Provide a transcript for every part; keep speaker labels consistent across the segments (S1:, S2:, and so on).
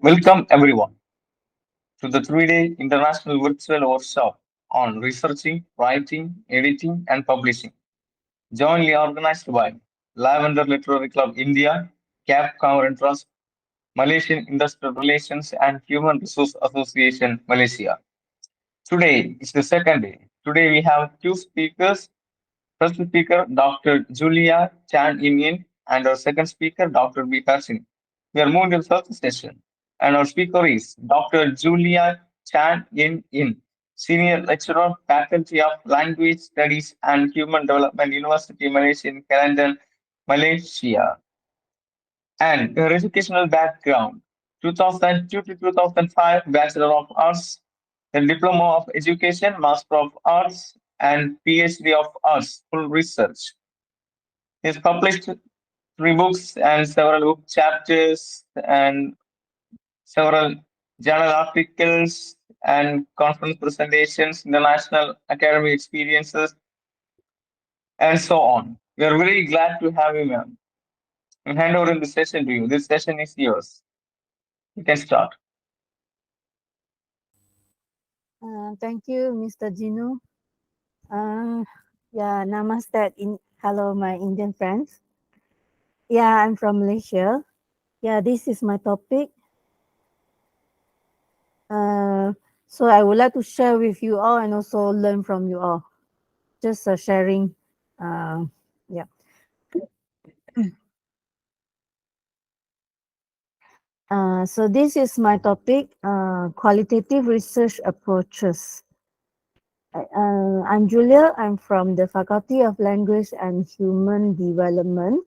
S1: Welcome everyone to the 3-day international virtual workshop on researching, writing, editing, and publishing, jointly organized by Lavender Literary Club India, CAP Common Trust, Malaysian Industrial Relations, and Human Resource Association Malaysia. Today is the second day. Today we have two speakers. First speaker, Dr. Julia Chan Yin, and our second speaker, Dr. B. Singh. We are moving to the first session, and our speaker is Dr. Julia Chan Yin, Senior Lecturer, Faculty of Language Studies and Human Development, University Malaysia in Kelantan, Malaysia. And her educational background 2002 to 2005, Bachelor of Arts, then Diploma of Education, Master of Arts, and PhD of Arts, full research. He has published three books and several book chapters and several journal articles and conference presentations, international academy experiences, and so on. We are very glad to have you, ma'am. I'll hand over the session to you. This session is yours. You can start.
S2: Thank you, Mr. Gino. Yeah, namaste. Hello, my Indian friends. Yeah, I'm from Malaysia. Yeah, this is my topic. So I would like to share with you all and also learn from you all. Just sharing. Yeah. So this is my topic, qualitative research approaches. I'm Julia. I'm from the Faculty of Language and Human Development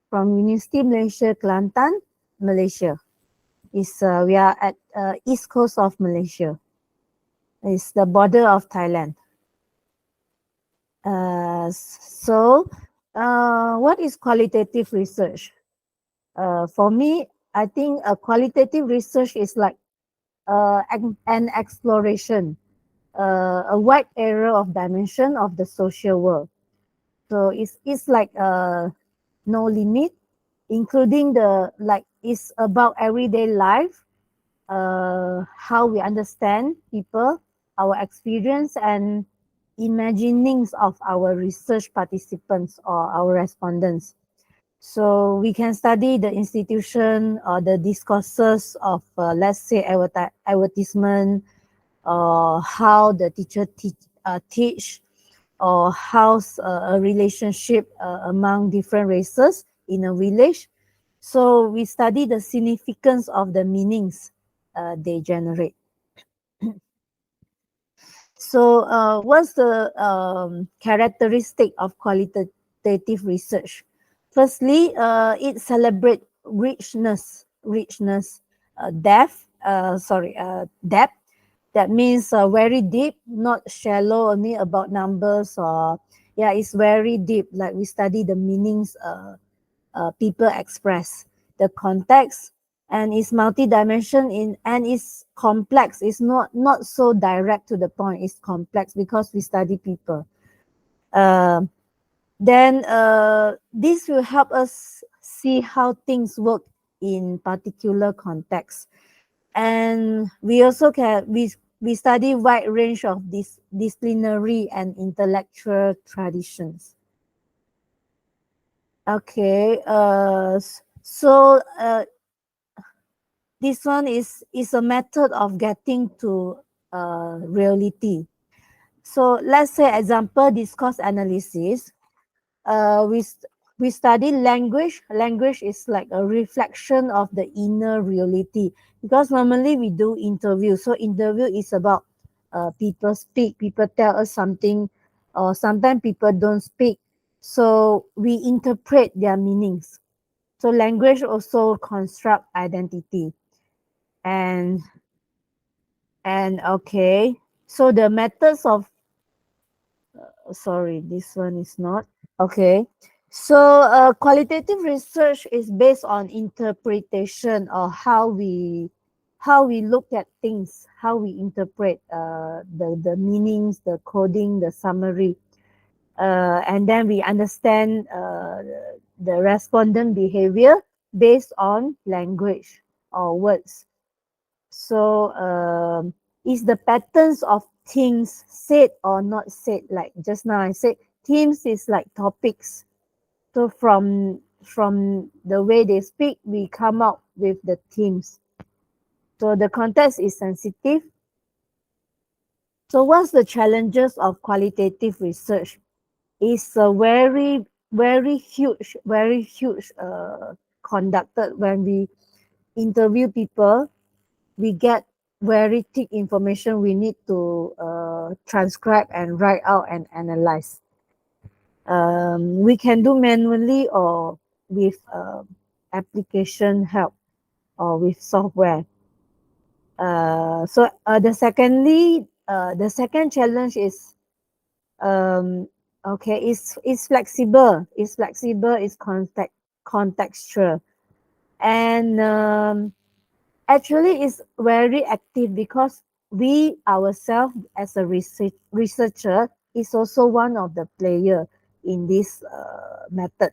S2: from University Malaysia Kelantan, Malaysia. We are at east coast of Malaysia. It's the border of Thailand. What is qualitative research? For me, I think a qualitative research is like an exploration, a wide area of dimension of the social world. So it's like no limit, including it's about everyday life, how we understand people, our experience and imaginings of our research participants or our respondents. So we can study the institution or the discourses of, let's say, advertisement, or how the teacher teach, or how's a relationship among different races in a village. So we study the significance of the meanings they generate. So what's the characteristic of qualitative research? Firstly, it celebrates depth. That means very deep, not shallow, only about numbers, or yeah, it's very deep. Like we study the meanings people express, the context, and it's multi-dimension and it's complex. It's not so direct to the point. It's complex because we study people. Then this will help us see how things work in particular context. And we also we study wide range of disciplinary and intellectual traditions. Okay, this one is a method of getting to reality. So let's say example discourse analysis. Uh, we we study language. Language is like a reflection of the inner reality, because normally we do interview. So interview is about people speak, people tell us something, or sometimes people don't speak. So we interpret their meanings. So language also construct identity. And okay, so the methods of sorry, this one is not okay. So qualitative research is based on interpretation, or how we look at things, how we interpret the meanings, the coding, the summary, and then we understand the respondent behavior based on language or words. So is the patterns of things said or not said? Like just now I said, themes is like topics. So from the way they speak, we come up with the themes. So the context is sensitive. So what's the challenges of qualitative research? It's a very huge conducted. When we interview people, we get very thick information we need to transcribe and write out and analyze. We can do manually or with application help or with software. The second challenge is okay, it's flexible. It's flexible. It's contextual, and actually it's very active because we ourselves as a researcher is also one of the player in this method.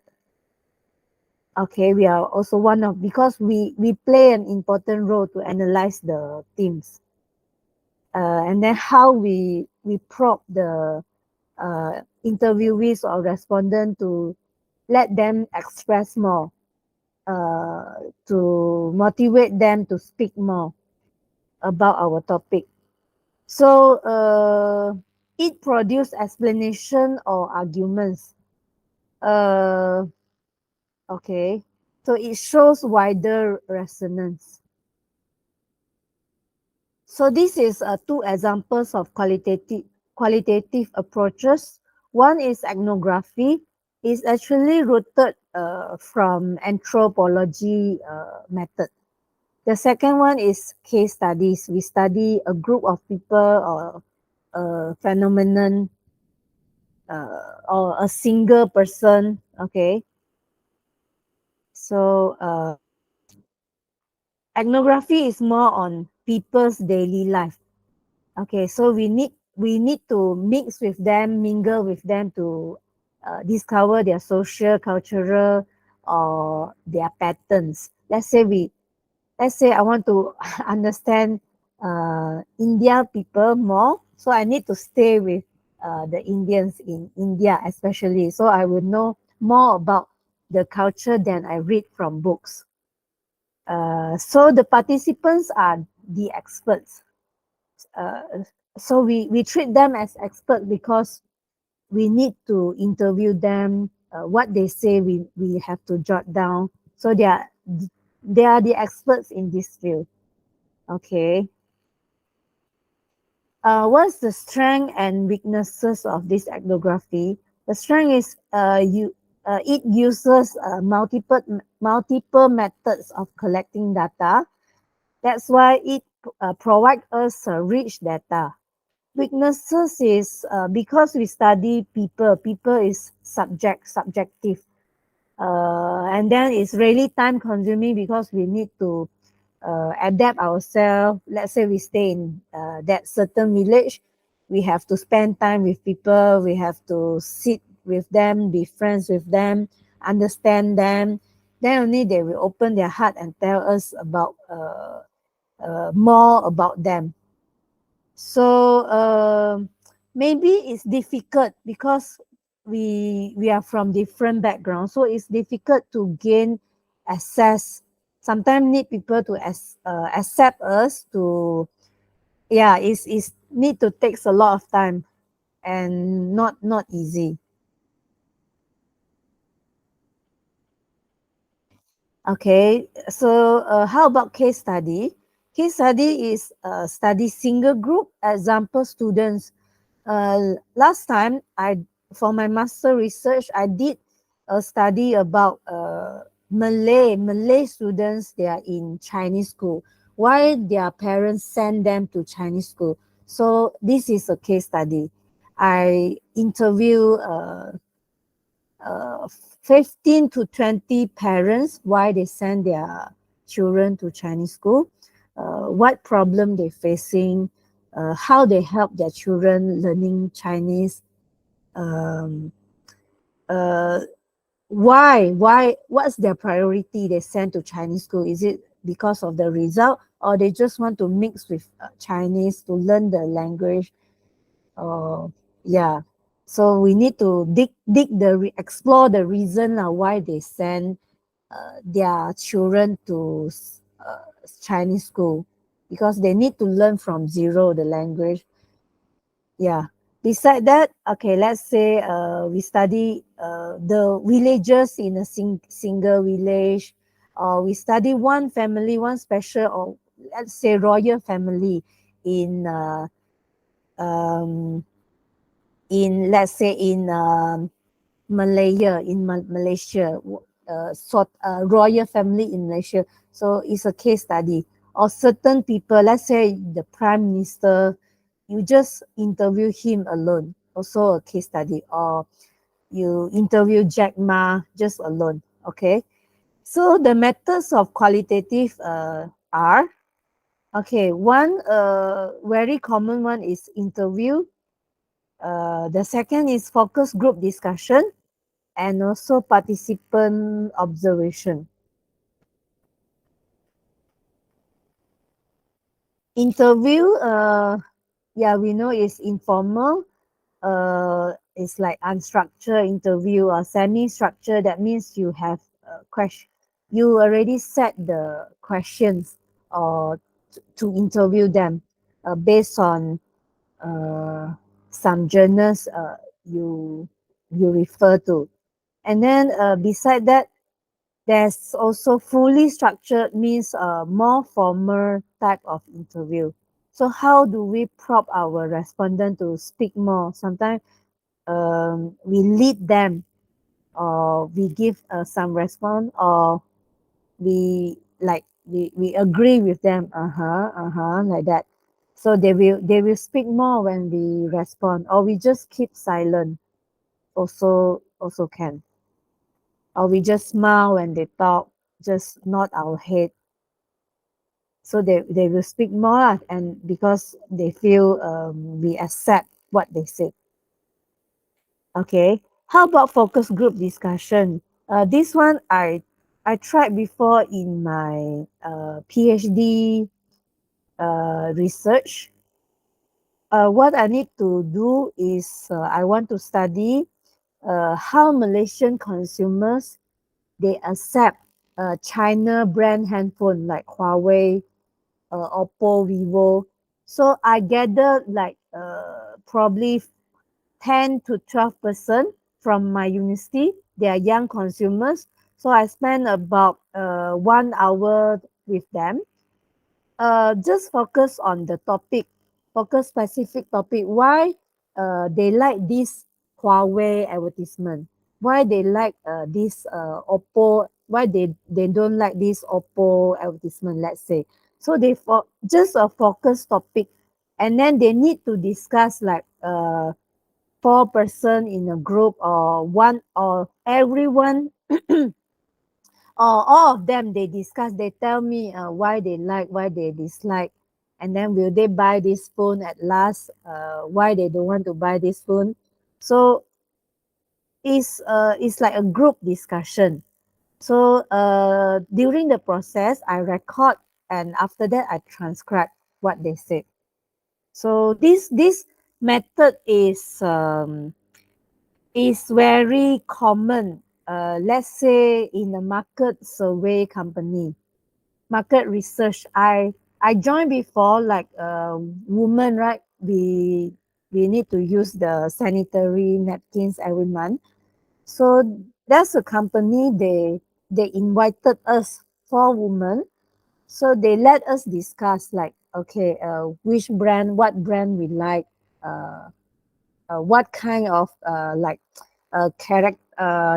S2: Okay, we are also one of, because we play an important role to analyze the themes, and then how we probe the interviewees or respondent to let them express more, to motivate them to speak more about our topic. So it produce explanation or arguments. Uh, okay, so it shows wider resonance. So this is two examples of qualitative approaches. One is ethnography. It's actually rooted from anthropology method. The second one is case studies. We study a group of people or a phenomenon or a single person. Okay. So ethnography is more on people's daily life. Okay, so we need to mix with them, mingle with them to discover their social, cultural, or their patterns. Let's say I want to understand India people more, so I need to stay with the Indians in India, especially. So I will know more about the culture than I read from books. So the participants are the experts. So we treat them as experts because we need to interview them. What they say, we have to jot down. So they are the experts in this field. Okay. What's the strength and weaknesses of this ethnography? The strength is it uses multiple methods of collecting data. That's why it provides us rich data. Weaknesses is because we study people. People is subjective, and then it's really time consuming because we need to adapt ourselves. Let's say we stay in that certain village, we have to spend time with people, we have to sit with them, be friends with them, understand them. Then only they will open their heart and tell us about more about them. So maybe it's difficult because we are from different backgrounds, so it's difficult to gain access. Sometimes need people to accept us to, yeah, it's need to takes a lot of time and not easy. Okay, so how about case study? Case study is study single group example students. Last time for my master research, I did a study about Malay students. They are in Chinese school. Why their parents send them to Chinese school? So this is a case study. I interview 15 to 20 parents why they send their children to Chinese school, what problem they're facing, how they help their children learning Chinese, um, why, what's their priority they send to Chinese school? Is it because of the result, or they just want to mix with Chinese to learn the language. Yeah, so we need to explore the reason why they send their children to Chinese school, because they need to learn from zero the language. Yeah. Beside that, okay, let's say we study the villages in a single village, or we study one family, one special, or let's say royal family in um, let's say in Malaya, in Malaysia, royal family in Malaysia. So it's a case study. Or certain people, let's say the prime minister, you just interview him alone, also a case study. Or you interview Jack Ma just alone. Okay. So the methods of qualitative are, okay, one very common one is interview. The second is focus group discussion, and also participant observation. Interview, yeah, we know is informal. It's like unstructured interview or semi-structured. That means you have a question. You already set the questions or to interview them based on some journals you refer to. And then beside that, there's also fully structured, means a more formal type of interview. So how do we prompt our respondent to speak more? Sometimes we lead them, or we give some response, or we agree with them, like that. So they will speak more when we respond, or we just keep silent. Also can, or we just smile when they talk, just nod our head. So they will speak more, and because they feel we accept what they say. Okay, how about focus group discussion? This one I tried before in my PhD research. What I need to do is I want to study how Malaysian consumers they accept China brand handphone like Huawei, Oppo, Vivo. So I gathered like probably 10 to 12% from my university. They are young consumers. So I spent about 1 hour with them. Just focus on the topic, focus specific topic. Why they like this Huawei advertisement? Why they like this Oppo? Why they don't like this Oppo advertisement? Let's say. So they just a focus topic, and then they need to discuss like 4 person in a group, or one, or everyone, or all of them they discuss, they tell me why they like, why they dislike, and then will they buy this phone at last, why they don't want to buy this phone. So it's like a group discussion. So during the process I record, and after that I transcribe what they said. So this method is very common. Let's say in a market survey company, market research. I joined before, like women, right? We need to use the sanitary napkins every month. So that's a company. They invited us, 4 women. So they let us discuss like, okay, which brand, what brand we like, uh, what kind of character,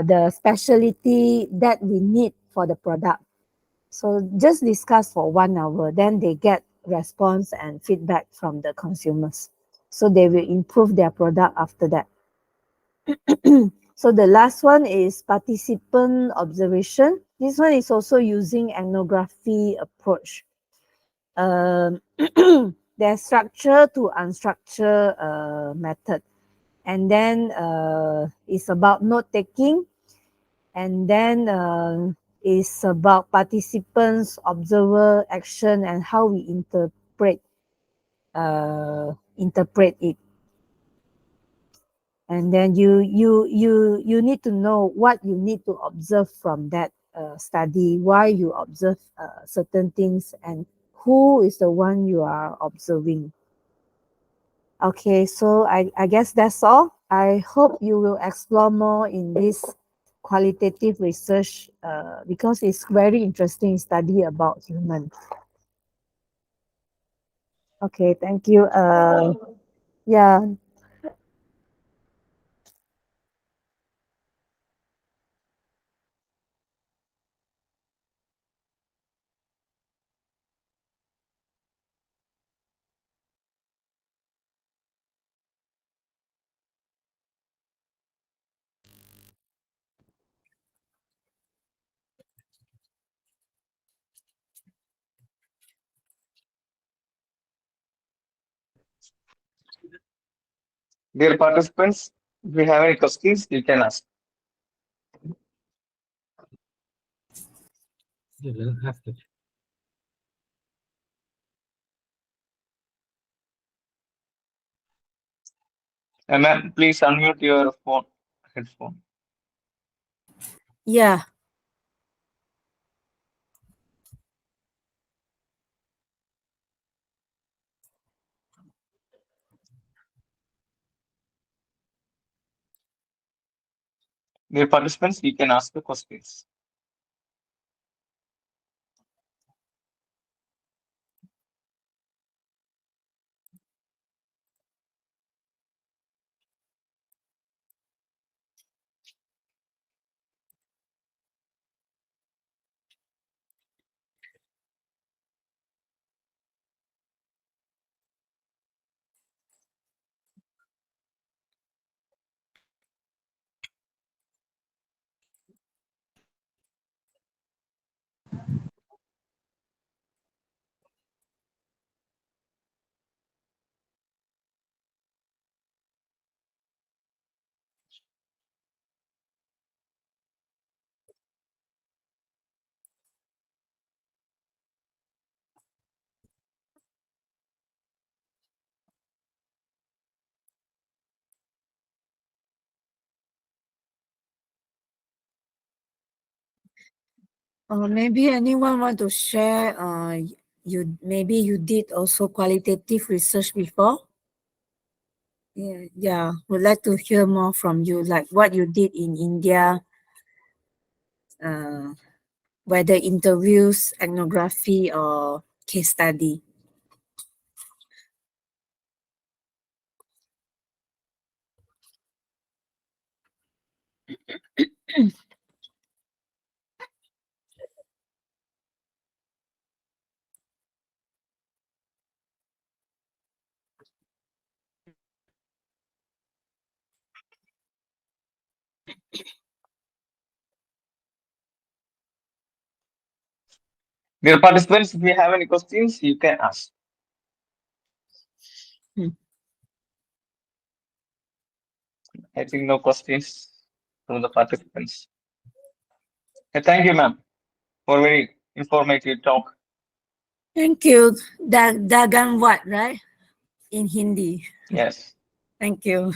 S2: the specialty that we need for the product. So just discuss for 1 hour, then they get response and feedback from the consumers. So they will improve their product after that. So the last one is participant observation. This one is also using ethnography approach. There's structure to unstructured method. And then it's about note taking. And then is about participants, observer, action, and how we interpret it. And then you need to know what you need to observe from that study, why you observe certain things, and who is the one you are observing. Okay, so I guess that's all. I hope you will explore more in this qualitative research because it's very interesting study about humans. Okay, thank you. Yeah.
S1: Dear participants, if you have any questions, you can ask. Ma'am, please unmute your phone, headphone.
S2: Yeah.
S1: Dear participants, you can ask the questions.
S2: Maybe anyone want to share? Maybe you did also qualitative research before. Yeah, would like to hear more from you, like what you did in India, whether interviews, ethnography, or case study.
S1: Dear participants, if you have any questions, you can ask. I think no questions from the participants. Thank you, ma'am, for very informative talk.
S2: Thank you. Dagan what, right? In Hindi.
S1: Yes,
S2: Thank you.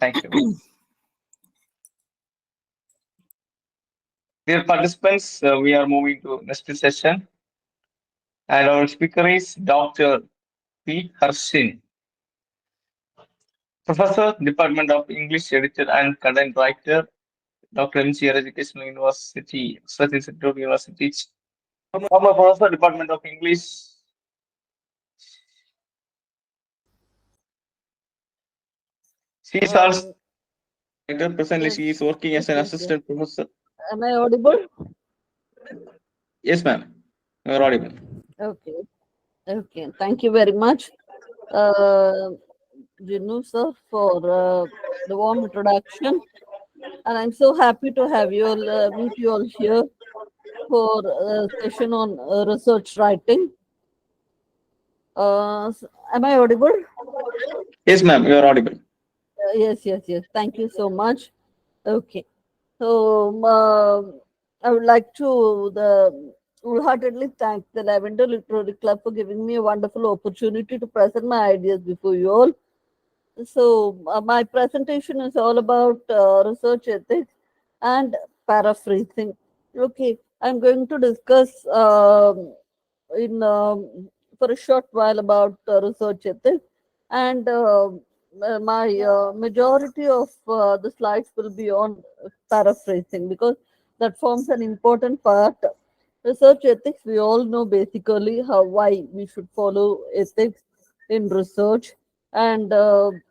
S1: thank you. Dear participants, we are moving to next session, and our speaker is Dr. P. Harshin, Professor, Department of English, Editor and Content Writer, Dr. MCR Educational University, Research Institute University, former Professor, Department of English. She is also presently
S3: Yes.
S1: she is working as an assistant professor.
S3: Am I audible?
S1: Yes, ma'am. You are audible.
S3: Okay. Okay. Thank you very much, Jinu sir, for the warm introduction. And I'm so happy to have you all, meet you all here for a session on research writing. Am I audible?
S1: Yes, ma'am. You are audible.
S3: Yes. Thank you so much. Okay. So I would like to wholeheartedly thank the Lavender Literary Club for giving me a wonderful opportunity to present my ideas before you all. So, my presentation is all about research ethics and paraphrasing. Okay, I'm going to discuss in for a short while about research ethics, and my majority of the slides will be on paraphrasing because that forms an important part. Research ethics, we all know basically how why we should follow ethics in research, and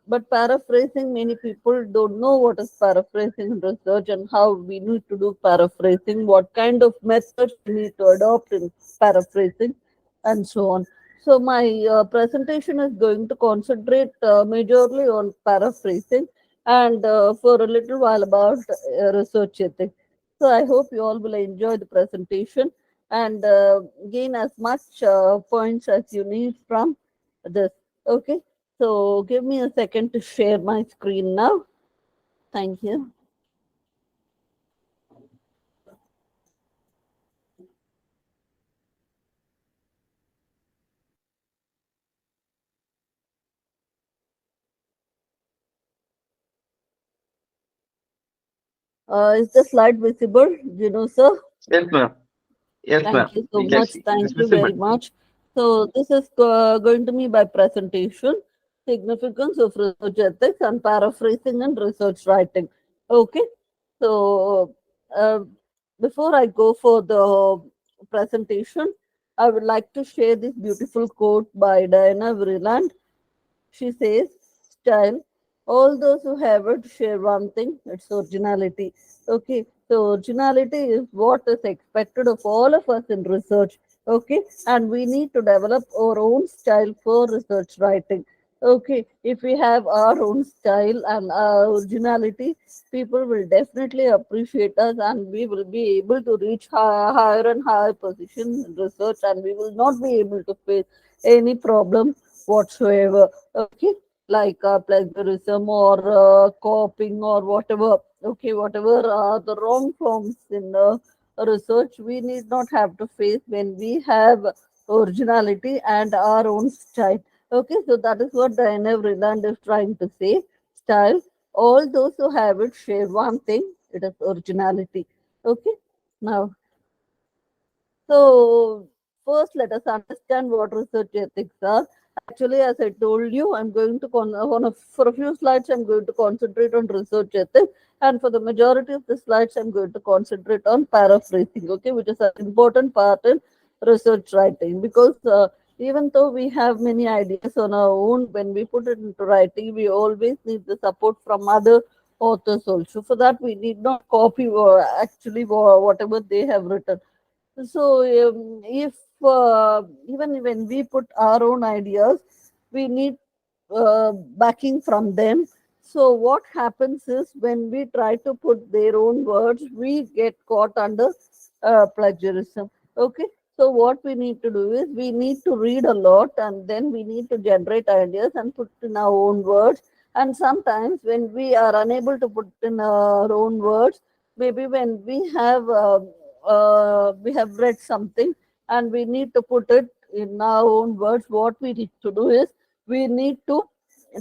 S3: but paraphrasing, many people don't know what is paraphrasing in research and how we need to do paraphrasing, what kind of methods we need to adopt in paraphrasing, and so on. So my presentation is going to concentrate majorly on paraphrasing and for a little while about research ethics. So I hope you all will enjoy the presentation and gain as much points as you need from this. Okay. So give me a second to share my screen now. Thank you. Is the slide visible, sir?
S1: Yes, ma'am. Yes, ma'am.
S3: Thank you so
S1: We can
S3: much.
S1: see. It is
S3: Thank you
S1: visible.
S3: very much. So this is going to be my presentation, significance of research ethics and paraphrasing and research writing. Okay. So uh, before I go for the presentation, I would like to share this beautiful quote by Diana Vreeland. She says, style, all those who have it share one thing, it's originality. Okay, so originality is what is expected of all of us in research. Okay, and we need to develop our own style for research writing. Okay, if we have our own style and our originality, people will definitely appreciate us and we will be able to reach higher and higher positions in research and we will not be able to face any problem whatsoever. Okay, like plagiarism or copying or whatever. Okay, whatever the wrong forms in research we need not have to face when we have originality and our own style. Okay, so that is what Diana Vreeland is trying to say. Style. All those who have it share one thing. It is originality. Okay. Now, so first, let us understand what research ethics are. Actually, as I told you, I'm going to for a few slides, I'm going to concentrate on research ethics, and for the majority of the slides, I'm going to concentrate on paraphrasing. Okay, which is an important part in research writing because even though we have many ideas on our own, when we put it into writing, we always need the support from other authors also. For that, we need not copy actually whatever they have written. So if even when we put our own ideas, we need backing from them. So what happens is when we try to put their own words, we get caught under plagiarism. Okay. So what we need to do is we need to read a lot and then we need to generate ideas and put in our own words. And sometimes when we are unable to put in our own words, maybe when we have read something and we need to put it in our own words, what we need to do is we need to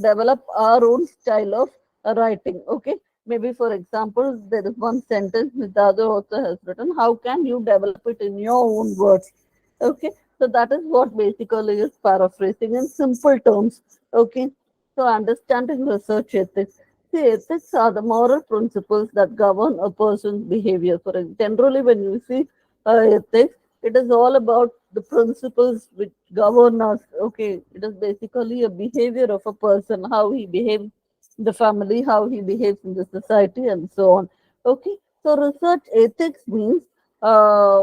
S3: develop our own style of writing. Okay, maybe for example there is one sentence which the other author has written, how can you develop it in your own words? Okay, so that is what basically is paraphrasing in simple terms. Okay, so understanding research ethics. See, ethics are the moral principles that govern a person's behavior. For generally, when you see ethics, it is all about the principles which govern us. Okay, it is basically a behavior of a person, how he behaves in the family, how he behaves in the society, and so on. Okay, so research ethics means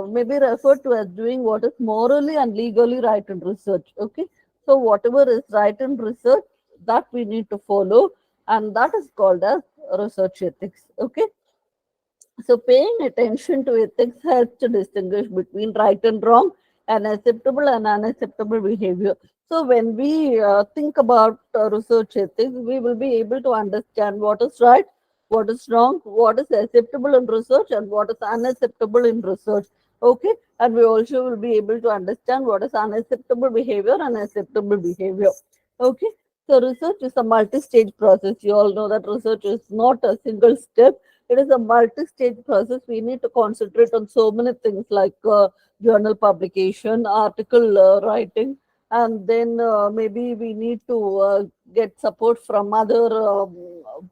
S3: maybe referred to as doing what is morally and legally right in research. Okay, so whatever is right in research, that we need to follow, and that is called as research ethics. Okay, so paying attention to ethics helps to distinguish between right and wrong and acceptable and unacceptable behavior. So when we think about research ethics, we will be able to understand what is right, what is wrong, what is acceptable in research, and what is unacceptable in research. Okay, and we also will be able to understand what is unacceptable behavior and acceptable behavior. Okay, so research is a multi-stage process. You all know that research is not a single step. It is a multi-stage process. We need to concentrate on so many things like journal publication, article writing, and then maybe we need to get support from other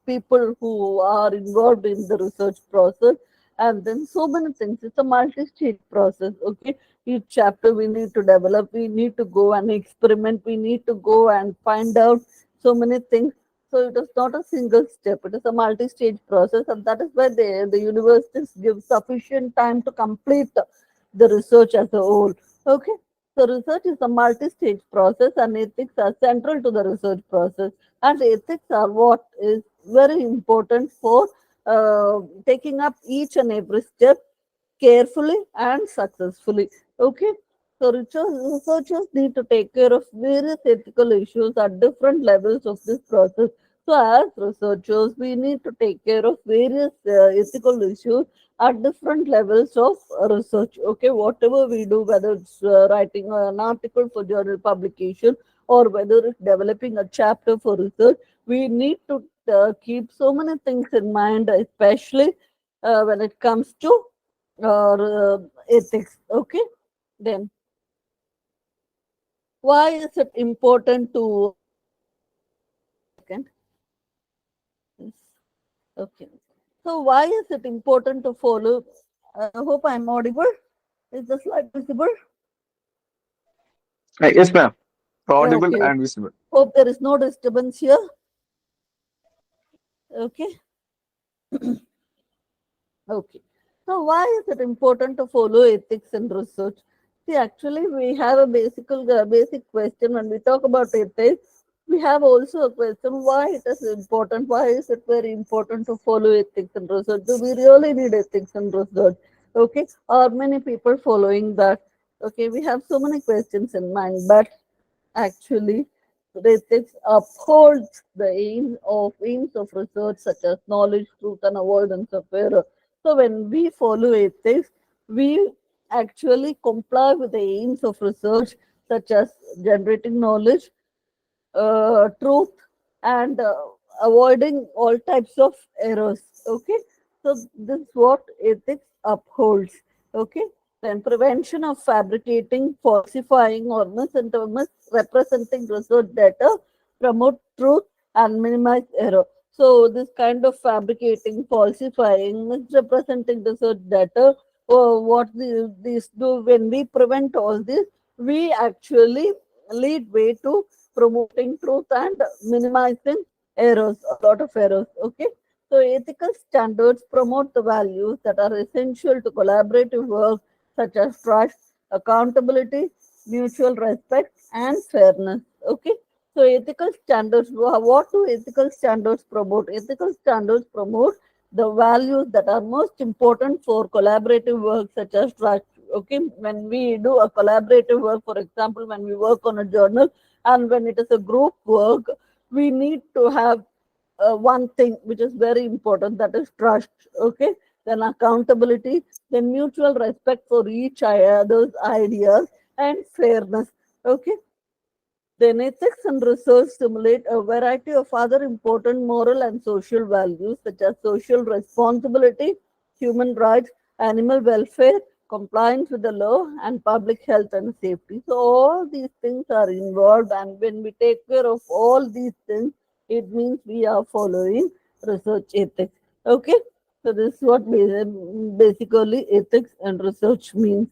S3: people who are involved in the research process, and then so many things. It's a multi-stage process. Okay, each chapter we need to develop, we need to go and experiment, we need to go and find out so many things. So it is not a single step, it is a multi-stage process, and that is why the universities give sufficient time to complete the research as a whole. Okay, so research is a multi-stage process, and ethics are central to the research process. And ethics are what is very important for taking up each and every step carefully and successfully. Okay, so researchers need to take care of various ethical issues at different levels of this process. So, as researchers, we need to take care of various ethical issues at different levels of research. Okay, whatever we do, whether it's writing an article for journal publication or whether it's developing a chapter for research, we need to keep so many things in mind, especially when it comes to ethics. Okay, then why is it important to Yes. Okay, so why is it important to follow? I hope I'm audible. Is the slide visible?
S1: Yes, ma'am. Audible
S3: Okay,
S1: and visible.
S3: hope there is no disturbance here. Okay, okay. So why is it important to follow ethics in research? See, actually, we have a basic question when we talk about ethics. We have also a question why it is important. Why is it very important to follow ethics in research? Do we really need ethics in research? Okay, are many people following that? Okay, we have so many questions in mind, but actually, ethics upholds the aims of research such as knowledge, truth, and avoidance of error. So when we follow ethics, we actually comply with the aims of research such as generating knowledge, truth, and avoiding all types of errors. Okay, so this is what ethics upholds. Okay, then prevention of fabricating, falsifying, or misrepresenting research data, promote truth and minimize error. So this kind of fabricating, falsifying, misrepresenting research data, these do, when we prevent all this, we actually lead way to promoting truth and minimizing errors, a lot of errors. Okay, so ethical standards promote the values that are essential to collaborative work, such as trust, accountability, mutual respect, and fairness. Okay, so ethical standards, what do ethical standards promote? Ethical standards promote the values that are most important for collaborative work, such as trust. Okay, when we do a collaborative work, for example, when we work on a journal, and when it is a group work, we need to have one thing which is very important, that is trust. Okay, then accountability, then mutual respect for each other's ideas, and fairness. Okay, then ethics and research simulate a variety of other important moral and social values such as social responsibility, human rights, animal welfare, compliance with the law, and public health and safety. So all these things are involved, and when we take care of all these things, it means we are following research ethics. Okay, so this is what basically ethics and research means.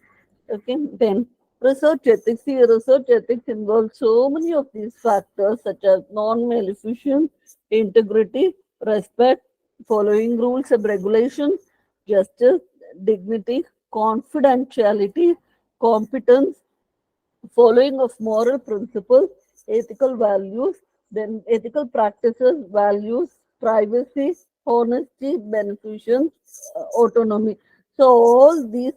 S3: Okay, then research ethics. See, research ethics involves so many of these factors such as non-maleficence, integrity, respect, following rules and regulations, justice, dignity, confidentiality, competence, following of moral principles, ethical values, then ethical practices, values, privacy, honesty, beneficence, autonomy. So all these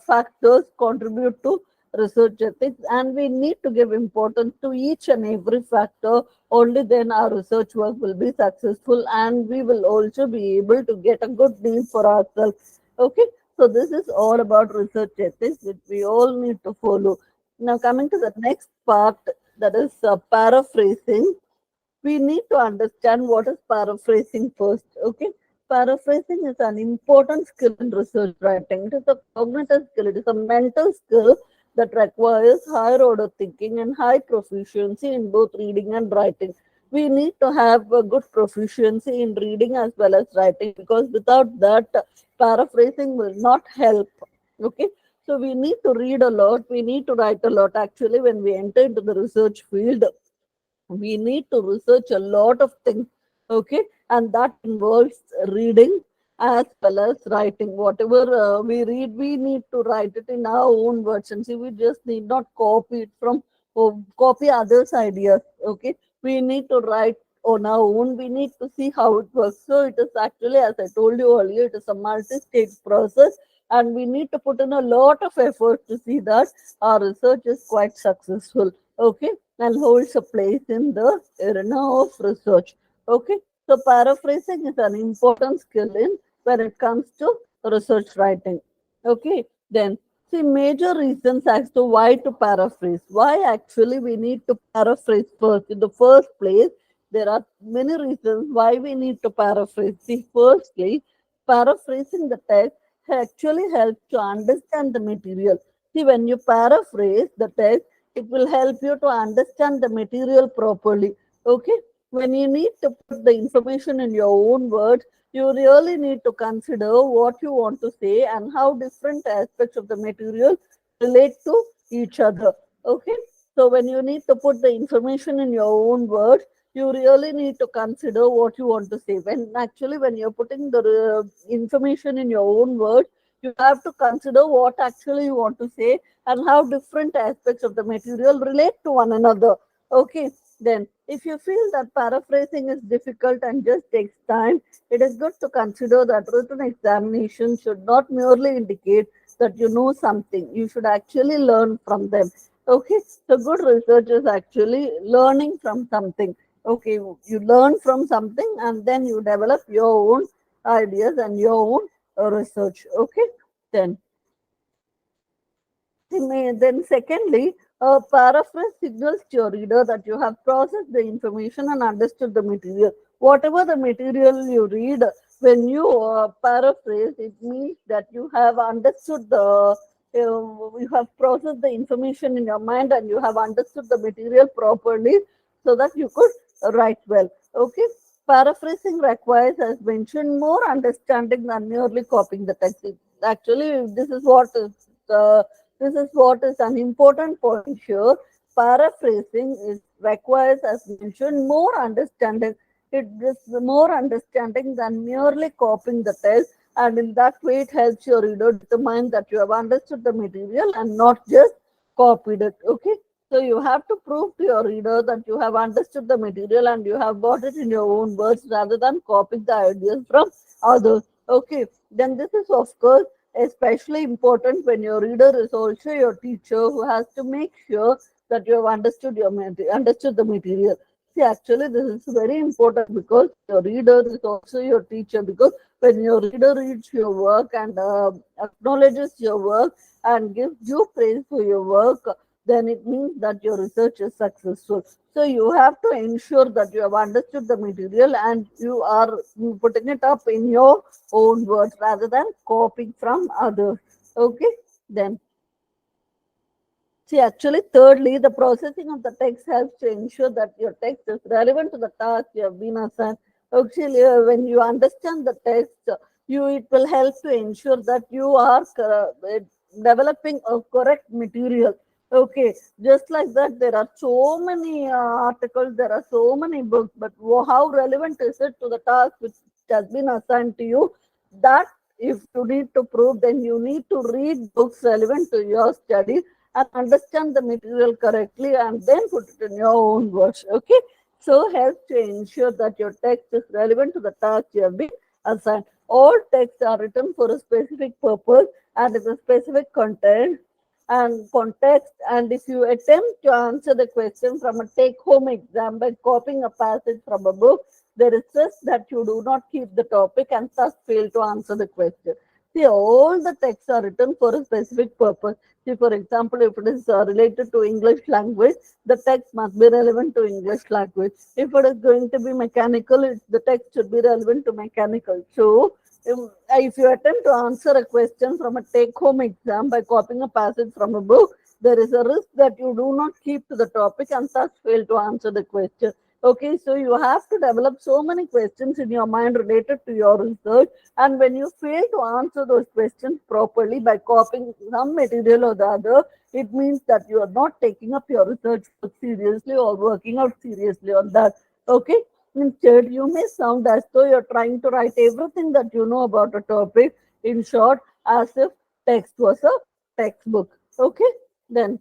S3: factors contribute to research ethics, and we need to give importance to each and every factor. Only then our research work will be successful, and we will also be able to get a good deal for ourselves. Okay, so this is all about research ethics, which we all need to follow. Now, coming to the next part, that is paraphrasing. We need to understand what is paraphrasing first. Okay, paraphrasing is an important skill in research writing. It is a cognitive skill, it is a mental skill that requires higher order thinking and high proficiency in both reading and writing. We need to have a good proficiency in reading as well as writing, because without that, paraphrasing will not help. Okay, so we need to read a lot, we need to write a lot. Actually, when we enter into the research field, we need to research a lot of things. Okay, and that involves reading as well as writing. Whatever we read, we need to write it in our own words. And see, we just need not copy it from, or copy others ideas. Okay, we need to write on our own, we need to see how it works. So it is actually, as I told you earlier, it is a multi-stage process, and we need to put in a lot of effort to see that our research is quite successful. Okay, and holds a place in the arena of research. Okay, so paraphrasing is an important skill in when it comes to research writing. Okay, then see major reasons as to why to paraphrase. Why actually we need to paraphrase first? In the first place, there are many reasons why we need to paraphrase. See, firstly, paraphrasing the text actually helps to understand the material. See, when you paraphrase the text, it will help you to understand the material properly. Okay, when you need to put the information in your own words, you really need to consider what you want to say and how different aspects of the material relate to each other. Okay, so when you need to put the information in your own words, you really need to consider what you want to say. When you're putting the information in your own words, you have to consider what actually you want to say and how different aspects of the material relate to one another. Okay, then if you feel that paraphrasing is difficult and just takes time, it is good to consider that written examination should not merely indicate that you know something, you should actually learn from them. Okay, so good research is actually learning from something. Okay, you learn from something and then you develop your own ideas and your own research. Okay, then then secondly, a paraphrase signals to your reader that you have processed the information and understood the material. Whatever the material you read, when you paraphrase, it means that you have understood you have processed the information in your mind and you have understood the material properly, so that you could write well. Okay, paraphrasing requires, as mentioned, more understanding than merely copying the text. Actually, this is what is an important point here. Paraphrasing is requires, as mentioned, more understanding. It is more understanding than merely copying the text, and in that way, it helps your reader determine that you have understood the material and not just copied it. Okay, so you have to prove to your reader that you have understood the material and you have got it in your own words rather than copying the ideas from others. Okay, then this is of course especially important when your reader is also your teacher, who has to make sure that you have understood the material. See, actually, this is very important because your reader is also your teacher. Because when your reader reads your work and acknowledges your work and gives you praise for your work, then it means that your research is successful. So you have to ensure that you have understood the material and you are putting it up in your own words rather than copying from others. Okay, then see, actually, thirdly, the processing of the text helps to ensure that your text is relevant to the task you have been assigned. Actually, when you understand the text, it will help to ensure that you are developing a correct material. Okay, just like that, there are so many articles, there are so many books, but how relevant is it to the task which has been assigned to you? That if you need to prove, then you need to read books relevant to your study and understand the material correctly and then put it in your own words. Okay, so help to ensure that your text is relevant to the task you have been assigned. All texts are written for a specific purpose and with a specific content, and context. And if you attempt to answer the question from a take-home exam by copying a passage from a book, there is risk that you do not keep the topic and thus fail to answer the question. See, all the texts are written for a specific purpose. See, for example, if it is related to English language, the text must be relevant to English language. If it is going to be mechanical, the text should be relevant to mechanical. So, if you attempt to answer a question from a take-home exam by copying a passage from a book, there is a risk that you do not keep to the topic and thus fail to answer the question. Okay, so you have to develop so many questions in your mind related to your research, and when you fail to answer those questions properly by copying some material or the other, it means that you are not taking up your research seriously or working out seriously on that. Okay, instead you may sound as though you're trying to write everything that you know about a topic, in short, as if text was a textbook. Okay, then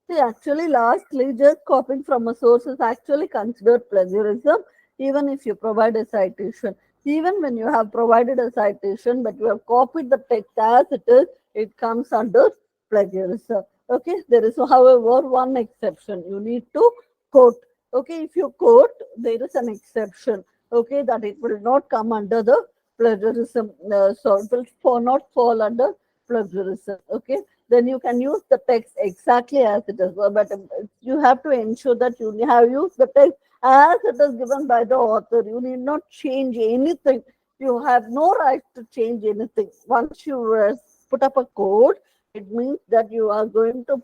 S3: see, actually, lastly, just copying from a source is actually considered plagiarism, even if you provide a citation. Even when you have provided a citation, but you have copied the text as it is, it comes under plagiarism. Okay, there is, however, one exception. You need to quote. Okay, if you quote, there is an exception. Okay, that it will not come under the plagiarism. So it will not fall under plagiarism. Okay, then you can use the text exactly as it is. But you have to ensure that you have used the text as it is given by the author. You need not change anything. You have no right to change anything. Once you put up a quote, it means that you are going to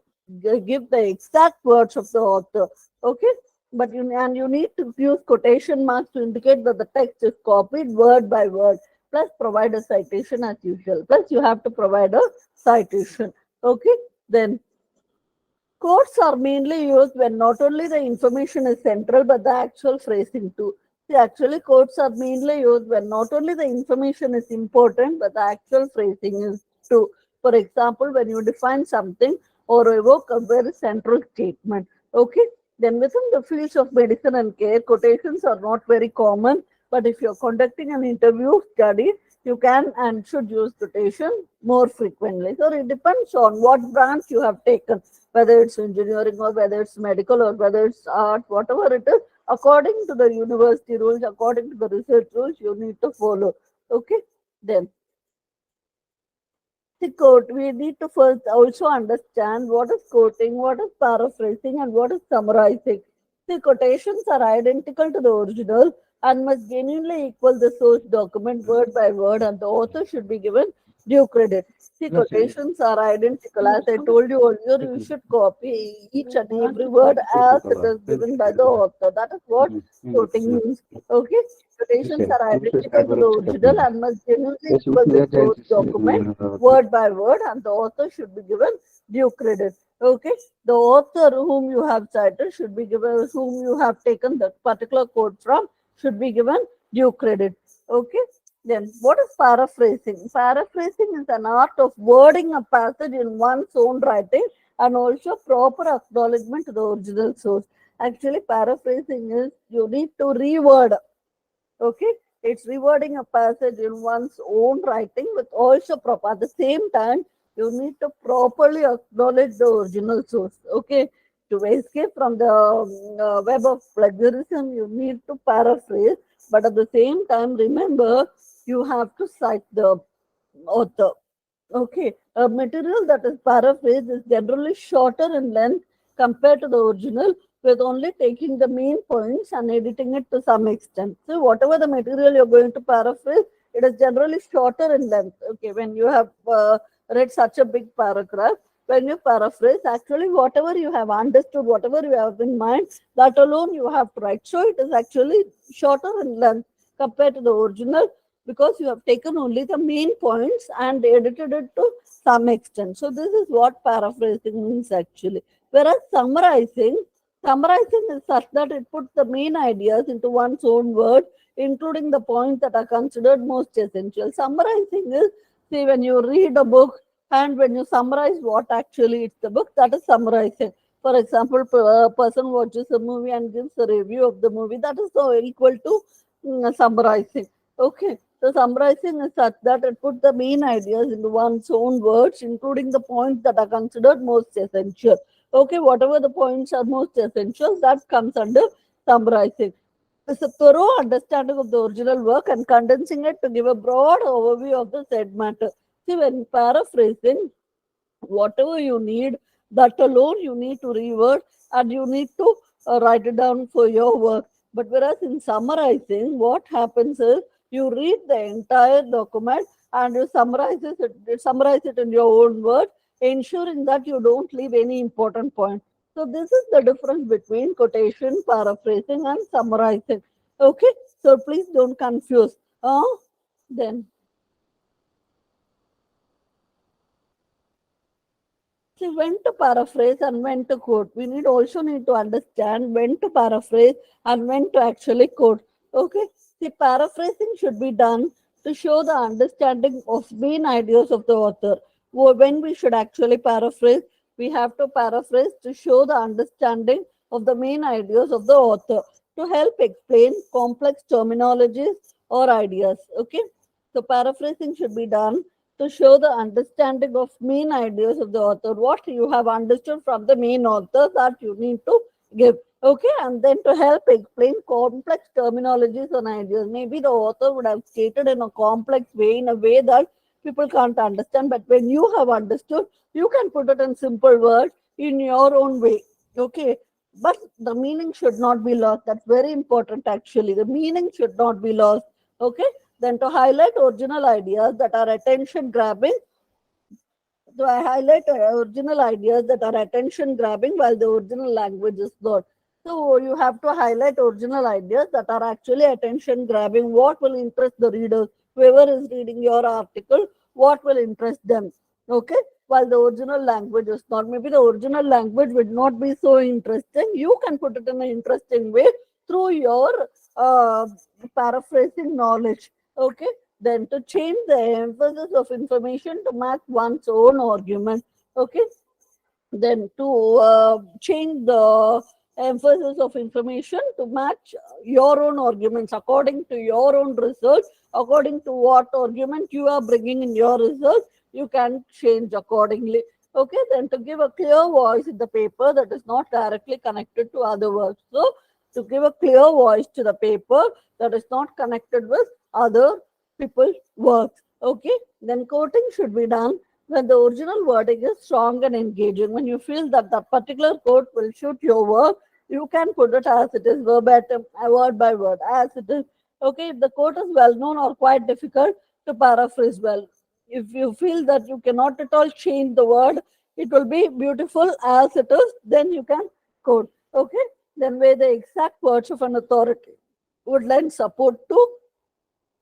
S3: give the exact words of the author. Okay, but you need to use quotation marks to indicate that the text is copied word by word. Plus, provide a citation as usual. Plus, you have to provide a citation. Okay, then quotes are mainly used when not only the information is central but the actual phrasing too. See, actually, quotes are mainly used when not only the information is important but the actual phrasing is too. For example, when you define something or evoke a very central statement. Okay, then within the fields of medicine and care, quotations are not very common. But if you're conducting an interview study, you can and should use quotation more frequently. So it depends on what branch you have taken, whether it's engineering or whether it's medical or whether it's art, whatever it is, according to the university rules, according to the research rules, you need to follow. Okay, then the quote, we need to first also understand what is quoting, what is paraphrasing, and what is summarizing. The quotations are identical to the original and must genuinely equal the source document word by word, and the author should be given due credit. The quotations are identical. As I told you earlier, you should copy each and every word as it is given by the author. That is what quoting means. Okay, quotations are identical to the original and must genuinely equal the source document word by word, and the author should be given due credit. Okay, the author whom you have cited should be given, whom you have taken that particular quote from, should be given due credit. Okay, then what is paraphrasing? Paraphrasing is an art of wording a passage in one's own writing and also proper acknowledgement to the original source. Actually, paraphrasing is you need to reword. Okay, it's rewording a passage in one's own writing with also proper. At the same time, you need to properly acknowledge the original source. Okay, to escape from the web of plagiarism, you need to paraphrase, but at the same time, remember you have to cite the author. Okay, a material that is paraphrased is generally shorter in length compared to the original, with only taking the main points and editing it to some extent. So, whatever the material you're going to paraphrase, it is generally shorter in length. Okay, when you have read such a big paragraph, when you paraphrase, actually, whatever you have understood, whatever you have in mind, that alone you have to write. So, it is actually shorter in length compared to the original, because you have taken only the main points and edited it to some extent. So this is what paraphrasing means actually. Whereas summarizing is such that it puts the main ideas into one's own words, including the points that are considered most essential. Summarizing is, see, when you read a book and when you summarize what actually is the book, that is summarizing. For example, a person watches a movie and gives a review of the movie, that is so equal to summarizing. Okay, So summarizing is such that it puts the main ideas into one's own words, including the points that are considered most essential. Okay, whatever the points are most essential, that comes under summarizing. It's a thorough understanding of the original work and condensing it to give a broad overview of the said matter. See, when paraphrasing, whatever you need, that alone you need to reword and you need to write it down for your work. But whereas in summarizing, what happens is you read the entire document and you summarize it in your own words, ensuring that you don't leave any important point. So this is the difference between quotation, paraphrasing, and summarizing. Okay, so please don't confuse. Then see, when to paraphrase and when to quote. We also need to understand when to paraphrase and when to actually quote. Okay. See, paraphrasing should be done to show the understanding of main ideas of the author. When we should actually paraphrase, we have to paraphrase to show the understanding of the main ideas of the author to help explain complex terminologies or ideas. Okay. So paraphrasing should be done to show the understanding of main ideas of the author, what you have understood from the main author that you need to give. Okay, and then to help explain complex terminologies and ideas. Maybe the author would have stated in a complex way, in a way that people can't understand, but when you have understood, you can put it in simple words in your own way. Okay, but the meaning should not be lost. That's very important, actually. The meaning should not be lost. Okay, then to highlight original ideas that are attention grabbing, so I highlight original ideas that are attention grabbing while the original language is not. So you have to highlight original ideas that are actually attention grabbing. What will interest the reader? Whoever is reading your article, what will interest them? Okay. While the original language is not. Maybe the original language would not be so interesting. You can put it in an interesting way through your paraphrasing knowledge. Okay, then to change the emphasis of information to match one's own argument. Okay, then to change the emphasis of information to match your own arguments according to your own research, according to what argument you are bringing in your research, you can change accordingly. Okay, then to give a clear voice in the paper that is not directly connected to other works. So to give a clear voice to the paper that is not connected with other people's works. Okay, then quoting should be done when the original wording is strong and engaging. When you feel that that particular quote will suit your work, you can put it as it is, verbatim, word by word, as it is. Okay, if the quote is well known or quite difficult to paraphrase well, if you feel that you cannot at all change the word, it will be beautiful as it is, then you can quote. Okay, then where the exact words of an authority would lend support to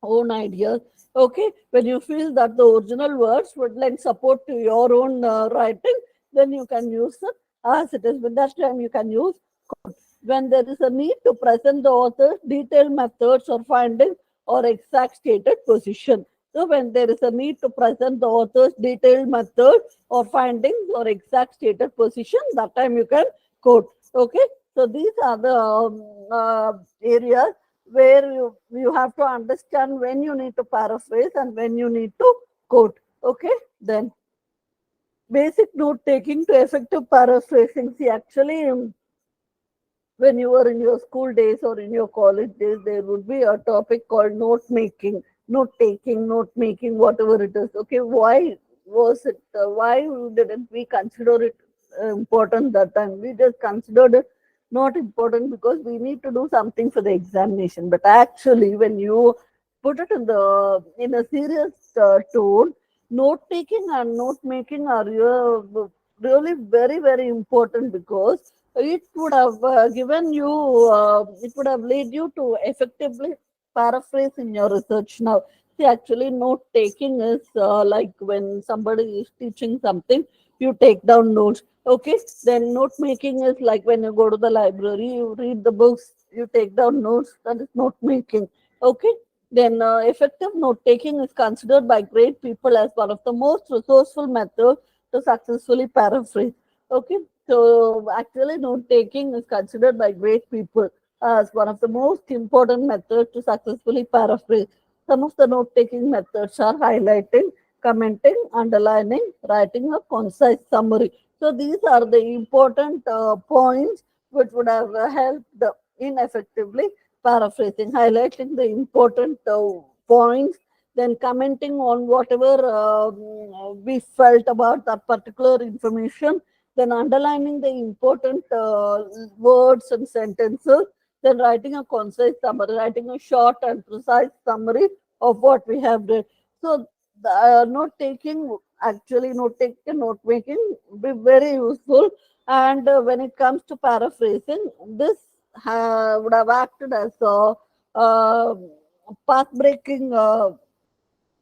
S3: own ideas. Okay, when you feel that the original words would lend support to your own writing, then you can use it as it is. With that time, you can use quote. When there is a need to present the author's detailed methods or findings or exact stated position. So when there is a need to present the author's detailed method or findings or exact stated position, that time you can quote. Okay, so these are the areas where you have to understand when you need to paraphrase and when you need to quote. Okay, then basic note taking to effective paraphrasing. See, actually, when you were in your school days or in your college days, there would be a topic called note making, note taking, note making, whatever it is. Okay, why was it? Why didn't we consider it important that time? We just considered it not important because we need to do something for the examination. But actually, when you put it in a serious tone, note taking and note making are really very very important because it would have given you, it would have led you to effectively paraphrase in your research. Now, see, actually, note taking is like when somebody is teaching something, you take down notes. Okay, then note making is like when you go to the library, you read the books, you take down notes. That is note making. Okay, then effective note taking is considered by great people as one of the most resourceful methods to successfully paraphrase. Okay, so actually, note taking is considered by great people as one of the most important methods to successfully paraphrase. Some of the note-taking methods are highlighting, commenting, underlining, writing a concise summary. So these are the important points which would have helped in effectively paraphrasing, highlighting the important points, then commenting on whatever we felt about that particular information, then underlining the important words and sentences, then writing a concise summary, writing a short and precise summary of what we have read. So the note taking, actually note taking, note making be very useful. And when it comes to paraphrasing, this would have acted as a path breaking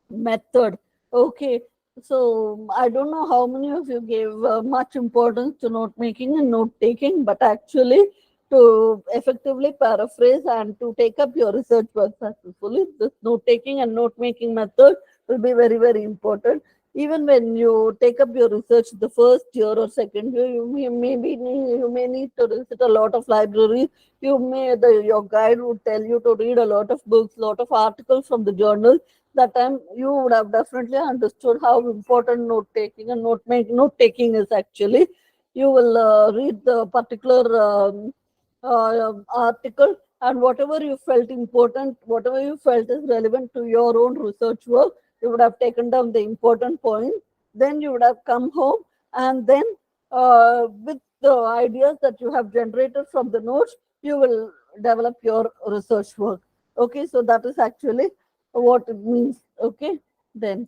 S3: method. Okay, so I don't know how many of you gave much importance to note making and note taking, but actually to effectively paraphrase and to take up your research work successfully, this note taking and note making method will be very, very important. Even when you take up your research the first year or second year, you may need to visit a lot of libraries. Your guide would tell you to read a lot of books, lot of articles from the journals. That time you would have definitely understood how important note taking and note taking is actually. You will read the particular article, and whatever you felt important, whatever you felt is relevant to your own research work, you would have taken down the important points. Then you would have come home, and then with the ideas that you have generated from the notes, you will develop your research work. Okay, so that is actually what it means. Okay, then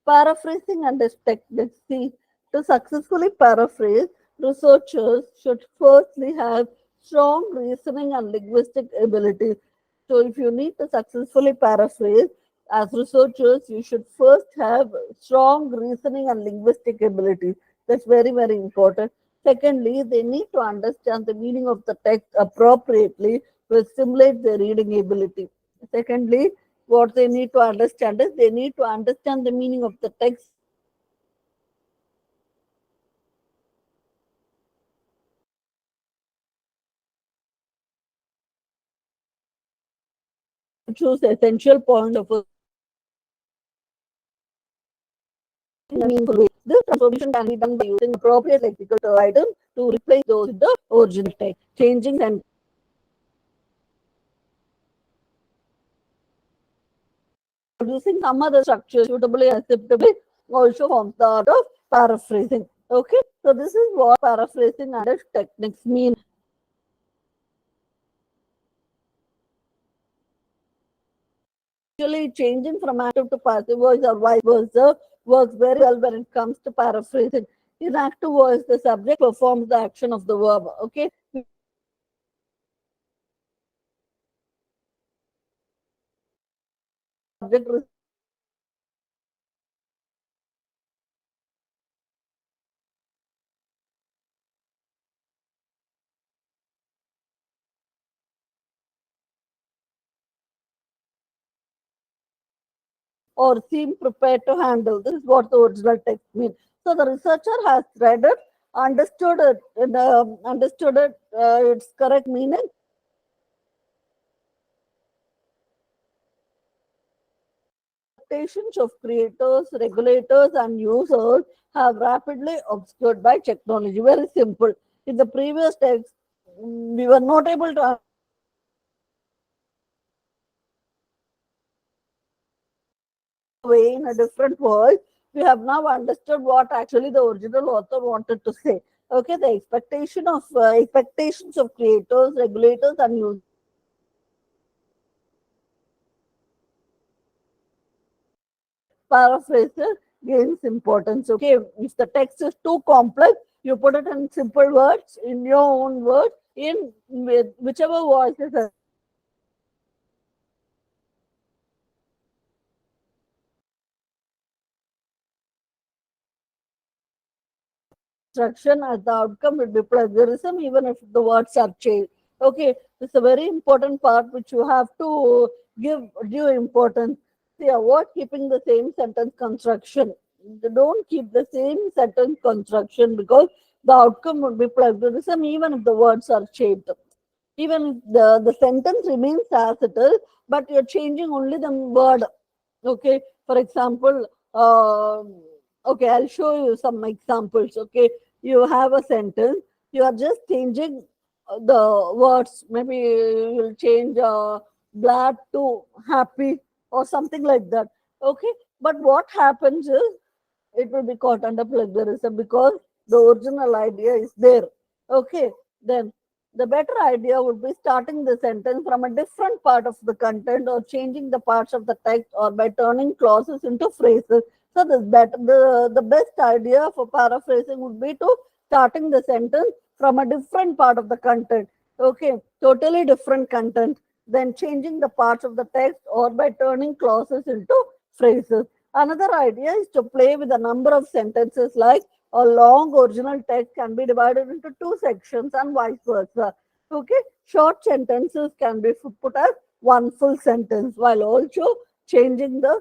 S3: paraphrasing and its techniques. See, to successfully paraphrase, researchers should firstly have strong reasoning and linguistic abilities. So, if you need to successfully paraphrase, as researchers, you should first have strong reasoning and linguistic abilities. That's very, very important. Secondly, they need to understand the meaning of the text appropriately, which stimulate their reading ability. Secondly, what they need to understand is they need to understand the meaning of the text to choose the essential point of a meaningful way. This transformation can be done by using appropriate lexical items to replace those in the original text, changing and producing some other structure suitably acceptably also forms the art of paraphrasing. Okay, so this is what paraphrasing and its techniques mean. Actually, changing from active to passive voice or vice versa works very well when it comes to paraphrasing. In active voice, the subject performs the action of the verb. Okay, subject or seem prepared to handle. This is what the original text means. So the researcher has read it, understood it, its correct meaning. Expectations of creators, regulators, and users have rapidly obscured by technology. Very simple. In the previous text, we were not able to way in a different world. We have now understood what actually the original author wanted to say. Okay, the expectations of creators, regulators, and users. Paraphrases gains importance. Okay, if the text is too complex, you put it in simple words, in your own words, in with whichever voice is instruction, as the outcome will be plagiarism, even if the words are changed. Okay, this is a very important part which you have to give due importance. See, avoid keeping the same sentence construction. Don't keep the same sentence construction because the outcome would be plagiarism, even if the words are changed. even if the sentence remains as it is, but you're changing only the word. Okay, for example, okay, I'll show you some examples. Okay, you have a sentence, you are just changing the words. Maybe you'll change glad to happy or something like that. Okay, but what happens is it will be caught under plagiarism because the original idea is there. Okay, then the better idea would be starting the sentence from a different part of the content or changing the parts of the text or by turning clauses into phrases. So the best idea for paraphrasing would be to starting the sentence from a different part of the content. Okay, totally different content, then changing the parts of the text or by turning clauses into phrases. Another idea is to play with a number of sentences, like a long original text can be divided into two sections and vice versa. Okay, short sentences can be put as one full sentence while also changing the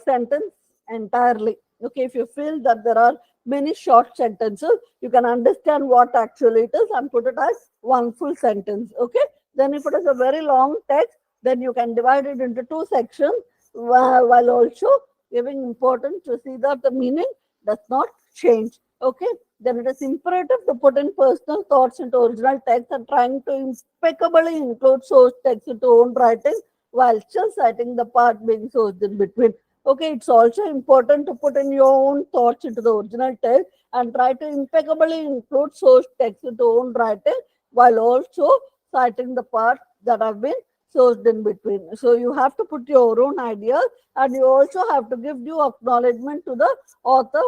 S3: sentence entirely. Okay, if you feel that there are many short sentences, you can understand what actually it is and put it as one full sentence. Okay, then if it is a very long text, then you can divide it into two sections while also giving importance to see that the meaning does not change. Okay, then it is imperative to put in personal thoughts into original text and trying to impeccably include source text into own writing while still citing the part being sourced in between. Okay, it's also important to put in your own thoughts into the original text and try to impeccably include source text into own writing while also citing the parts that have been sourced in between. So you have to put your own ideas and you also have to give due acknowledgement to the author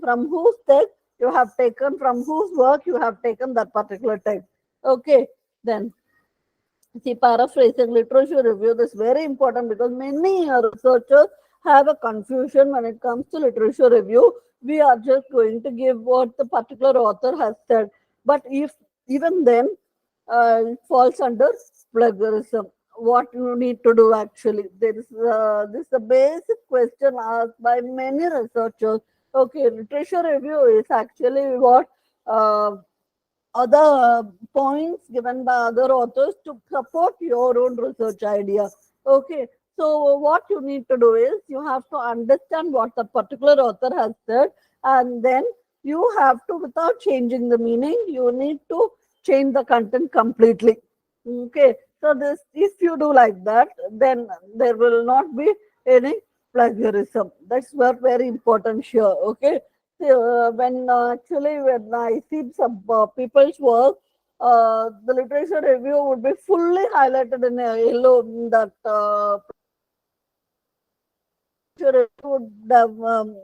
S3: from whose text you have taken, from whose work you have taken that particular text. Okay, then see, paraphrasing literature review is very important because many researchers have a confusion when it comes to literature review. We are just going to give what the particular author has said, but if even then it falls under plagiarism. What you need to do actually? There is this is a basic question asked by many researchers. Okay, literature review is actually what other points given by other authors to support your own research idea. Okay, so what you need to do is you have to understand what the particular author has said, and then you have to, without changing the meaning, you need to change the content completely. Okay, so this, if you do like that, then there will not be any plagiarism. That's what very important here. Okay, when actually when I see some people's work, the literature review would be fully highlighted in a yellow. That literature review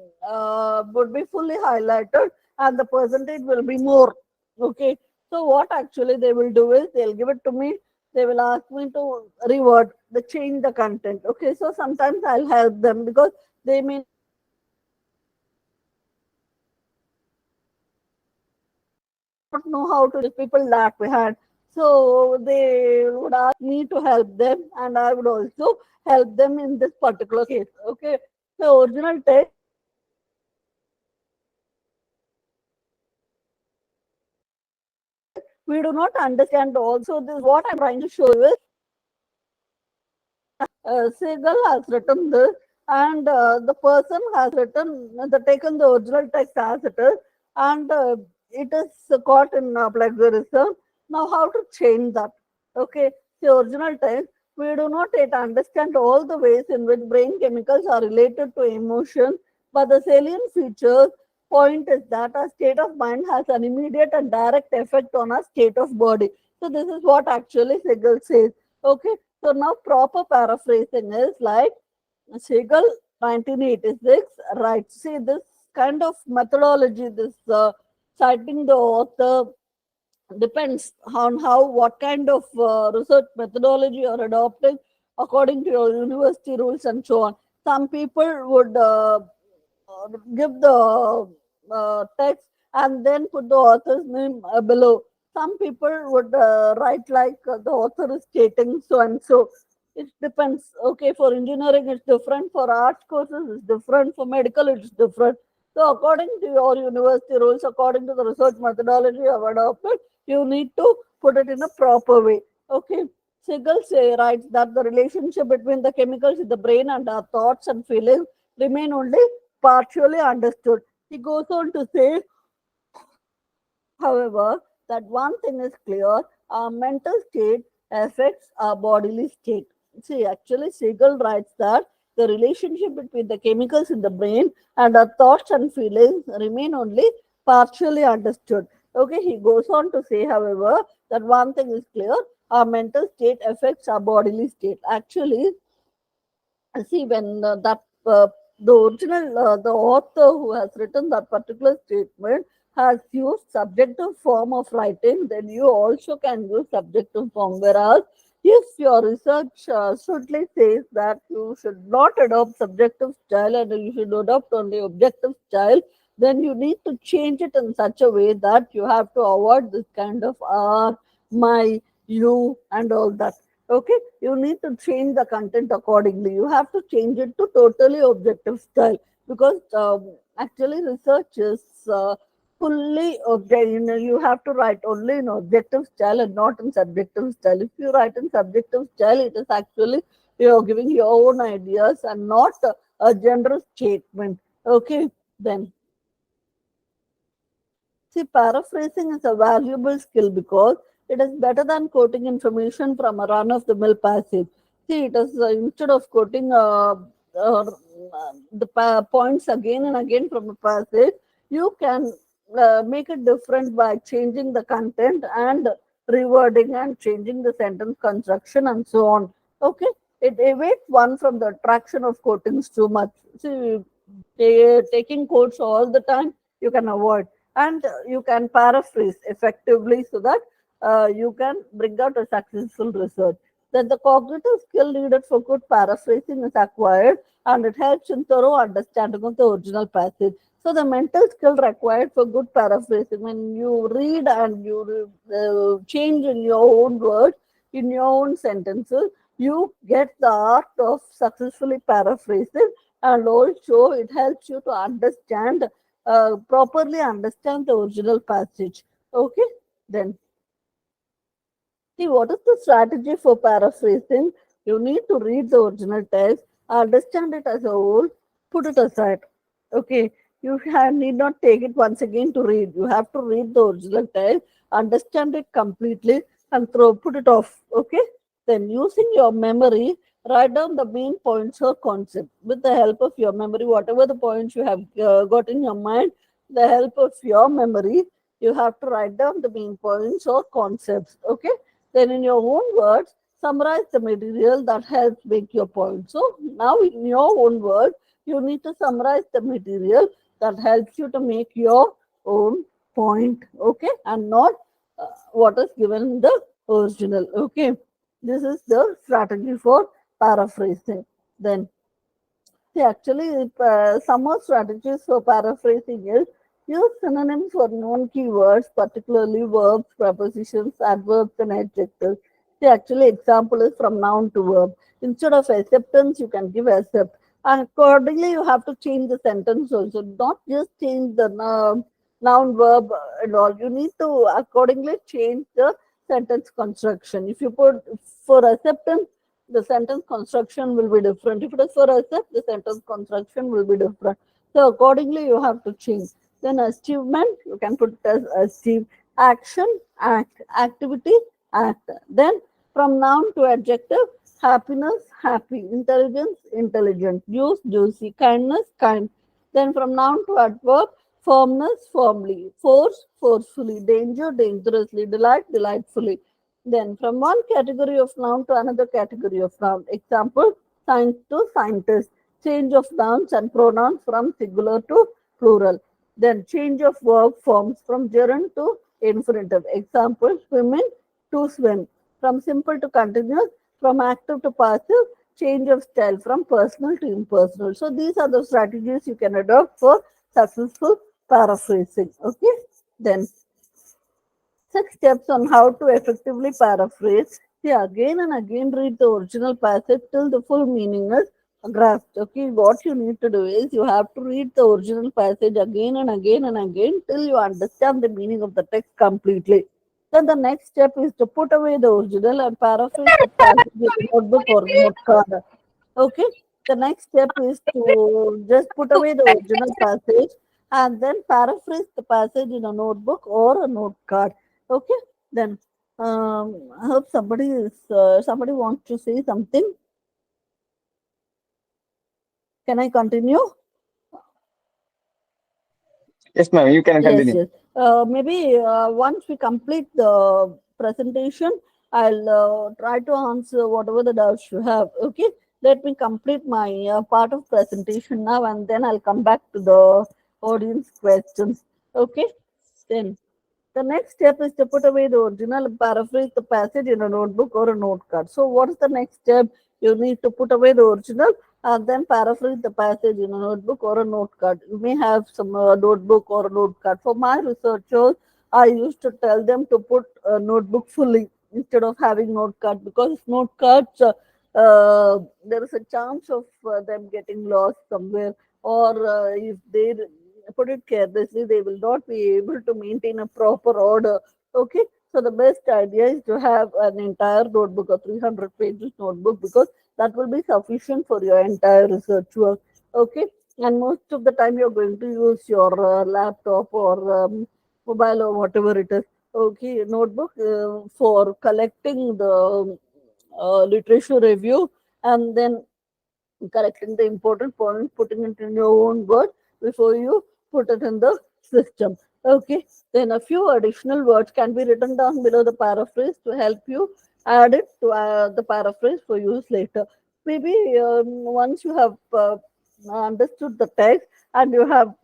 S3: would be fully highlighted, and the percentage will be more. Okay, so what actually they will do is they'll give it to me. They will ask me to reword, the change the content. Okay, so sometimes I'll help them because they may not know how to people lag behind. So they would ask me to help them, and I would also help them in this particular case. Okay, the original text we do not understand. Also, this what I'm trying to show you is Segal has written this, and the person has written taken the original text as it is, and it is caught in plagiarism. Now, how to change that? Okay, the original text. We do not yet understand all the ways in which brain chemicals are related to emotions, but the salient features point is that our state of mind has an immediate and direct effect on our state of body. So this is what actually Segal says. Okay, so now proper paraphrasing is like Segal 1986, right? See, this kind of methodology, this citing the author depends on how what kind of research methodology you are adopting according to your university rules and so on. Some people would give the text and then put the author's name below. Some people would write like the author is stating so and so. It depends. Okay, for engineering it's different, for arts courses it's different, for medical it's different. So according to your university rules, according to the research methodology you have adopted, You need to put it in a proper way. Okay. Siegel writes that the relationship between the chemicals in the brain and our thoughts and feelings remain only partially understood. He goes on to say, however, that one thing is clear, our mental state affects our bodily state. See, actually, Siegel writes that the relationship between the chemicals in the brain and our thoughts and feelings remain only partially understood. Okay, he goes on to say, however, that one thing is clear, our mental state affects our bodily state. Actually, see, when the original the author who has written that particular statement has used subjective form of writing, then you also can use subjective form. Whereas if your research strictly says that you should not adopt subjective style and you should adopt only objective style, then you need to change it in such a way that you have to avoid this kind of r, my, you, and all that. Okay, you need to change the content accordingly. You have to change it to totally objective style, because actually research is fully objective. You have to write only in objective style and not in subjective style. If you write in subjective style, it is actually you're giving your own ideas and not a general statement. Okay, then see, paraphrasing is a valuable skill because it is better than quoting information from a run of the mill passage. See, it is instead of quoting the points again and again from a passage, you can make it different by changing the content and rewording and changing the sentence construction and so on. Okay, it evades one from the attraction of quotings too much. See, taking quotes all the time, you can avoid, and you can paraphrase effectively so that you can bring out a successful research. Then the cognitive skill needed for good paraphrasing is acquired, and it helps in thorough understanding of the original passage. So the mental skill required for good paraphrasing, when you read and you change in your own words, in your own sentences, you get the art of successfully paraphrasing, and also it helps you to understand properly understand the original passage. Okay, then see, what is the strategy for paraphrasing? You need to read the original text, understand it as a whole, put it aside. Okay, need not take it once again to read. You have to read the original text, understand it completely, and put it off. Okay, then using your memory, write down the main points or concept with the help of your memory. Whatever the points you have got in your mind, the help of your memory, you have to write down the main points or concepts. Okay, then, in your own words, summarize the material that helps make your point. So, now in your own words, you need to summarize the material that helps you to make your own point. Okay, and not what is given in the original. Okay, this is the strategy for paraphrasing. Then, see, actually, some more strategies for paraphrasing is use synonyms for known keywords, particularly verbs, prepositions, adverbs, and adjectives. See, actually, example is from noun to verb. Instead of acceptance, you can give accept. And accordingly, you have to change the sentence also. Not just change the noun, verb, and all. You need to accordingly change the sentence construction. If you put for acceptance, the sentence construction will be different. If it is for accept, the sentence construction will be different. So accordingly, you have to change. Then achievement, you can put it as achieve. Action, act. Activity, act. Then from noun to adjective, happiness, happy. Intelligence, intelligent. Juice, juicy. Kindness, kind. Then from noun to adverb, firmness, firmly. Force, forcefully. Danger, dangerously. Delight, delightfully. Then from one category of noun to another category of noun. Example, science to scientist. Change of nouns and pronouns from singular to plural. Then change of verb forms from gerund to infinitive. Example, swimming to swim. From simple to continuous, from active to passive, change of style from personal to impersonal. So these are the strategies you can adopt for successful paraphrasing. Okay. Then 6 steps on how to effectively paraphrase. See, again and again read the original passage till the full meaning is grasped. Okay, what you need to do is you have to read the original passage again and again and again till you understand the meaning of the text completely. Then the next step is to put away the original and paraphrase the passage in a notebook or note card. Okay. The next step is to just put away the original passage and then paraphrase the passage in a notebook or a note card. Okay. Then I hope somebody wants to say something. Can I continue?
S1: Yes, ma'am, you can
S3: Yes,
S1: continue.
S3: yes. Maybe once we complete the presentation, I'll try to answer whatever the doubts you have. Okay. Let me complete my part of presentation now, and then I'll come back to the audience questions. Okay. Then the next step is to put away the original and paraphrase the passage in a notebook or a note card. So, what is the next step? You need to put away the original and then paraphrase the passage in a notebook or a note card. You may have some notebook or a note card. For my researchers, I used to tell them to put a notebook fully instead of having note card, because note cards, there is a chance of them getting lost somewhere, or if they put it carelessly, they will not be able to maintain a proper order. Okay, so the best idea is to have an entire notebook, a 300 pages notebook, because that will be sufficient for your entire research work. Okay, and most of the time you're going to use your laptop or mobile or whatever it is. Okay, notebook for collecting the literature review, and then correcting the important point, putting it in your own words before you put it in the system. Okay, then a few additional words can be written down below the paraphrase to help you add it to the paraphrase for use later. Maybe once you have understood the text and you have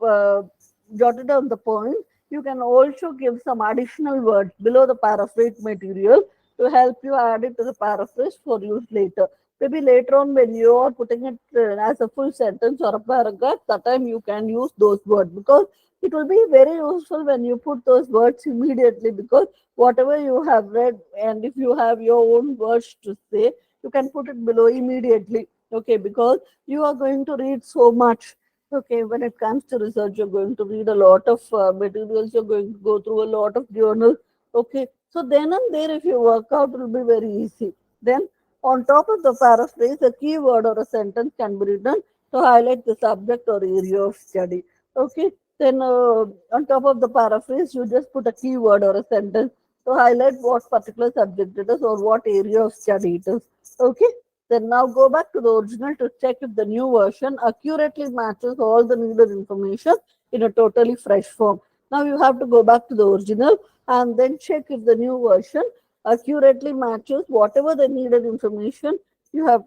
S3: jotted down the point, you can also give some additional words below the paraphrase material to help you add it to the paraphrase for use later. Maybe later on, when you are putting it as a full sentence or a paragraph, that time you can use those words, because it will be very useful when you put those words immediately, because whatever you have read, and if you have your own words to say, you can put it below immediately. Okay, because you are going to read so much. Okay, when it comes to research, you're going to read a lot of materials, you're going to go through a lot of journals. Okay, so then and there, if you work out, it will be very easy. Then on top of the paraphrase, a keyword or a sentence can be written to highlight the subject or area of study. Okay, then on top of the paraphrase, you just put a keyword or a sentence to highlight what particular subject it is or what area of study it is. Okay, then now go back to the original to check if the new version accurately matches all the needed information in a totally fresh form. Now you have to go back to the original and then check if the new version accurately matches whatever the needed information you have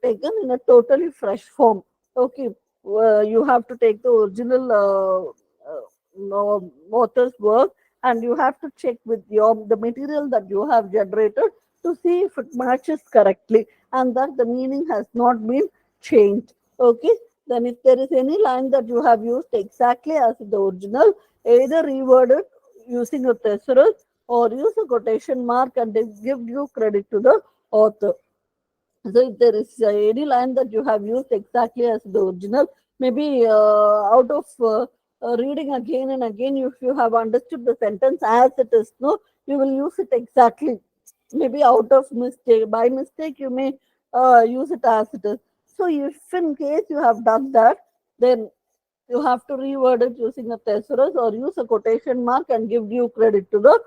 S3: taken in a totally fresh form. Okay, you have to take the original author's work, and you have to check with your the material that you have generated to see if it matches correctly and that the meaning has not been changed. Okay, then if there is any line that you have used exactly as the original, either reword it using a thesaurus or use a quotation mark and they give you credit to the author. So if there is any line that you have used exactly as the original, maybe out of reading again and again, if you have understood the sentence as it is, no, you will use it exactly. Maybe out of mistake, by mistake, you may use it as it is. So if in case you have done that, then you have to reword it using a thesaurus or use a quotation mark and give due credit to the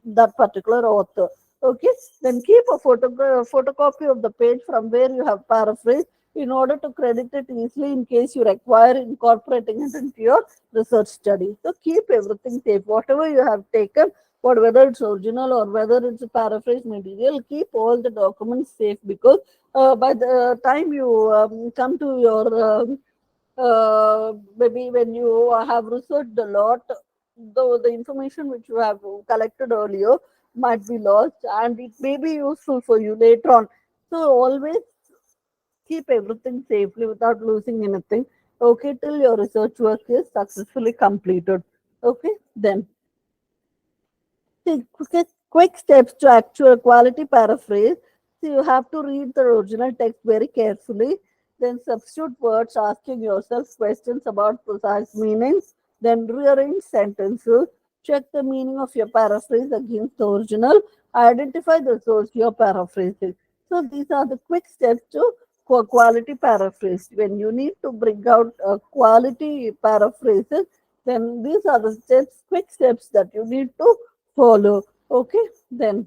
S3: that particular author. Okay, then keep a photocopy of the page from where you have paraphrased in order to credit it easily in case you require incorporating it into your research study. So keep everything safe. Whatever you have taken, whether it's original or whether it's a paraphrase material, keep all the documents safe, because by the time you come to your maybe when you have researched a lot, the information which you have collected earlier might be lost and it may be useful for you later on. So always keep everything safely without losing anything. Okay, till your research work is successfully completed. Okay, then quick steps to actual quality paraphrase. So you have to read the original text very carefully, then substitute words, asking yourself questions about precise meanings, then rearrange sentences, check the meaning of your paraphrase against the original, identify the source you're paraphrasing. So these are the quick steps to quality paraphrase. When you need to bring out a quality paraphrases, then these are the steps, quick steps that you need to follow. Okay, then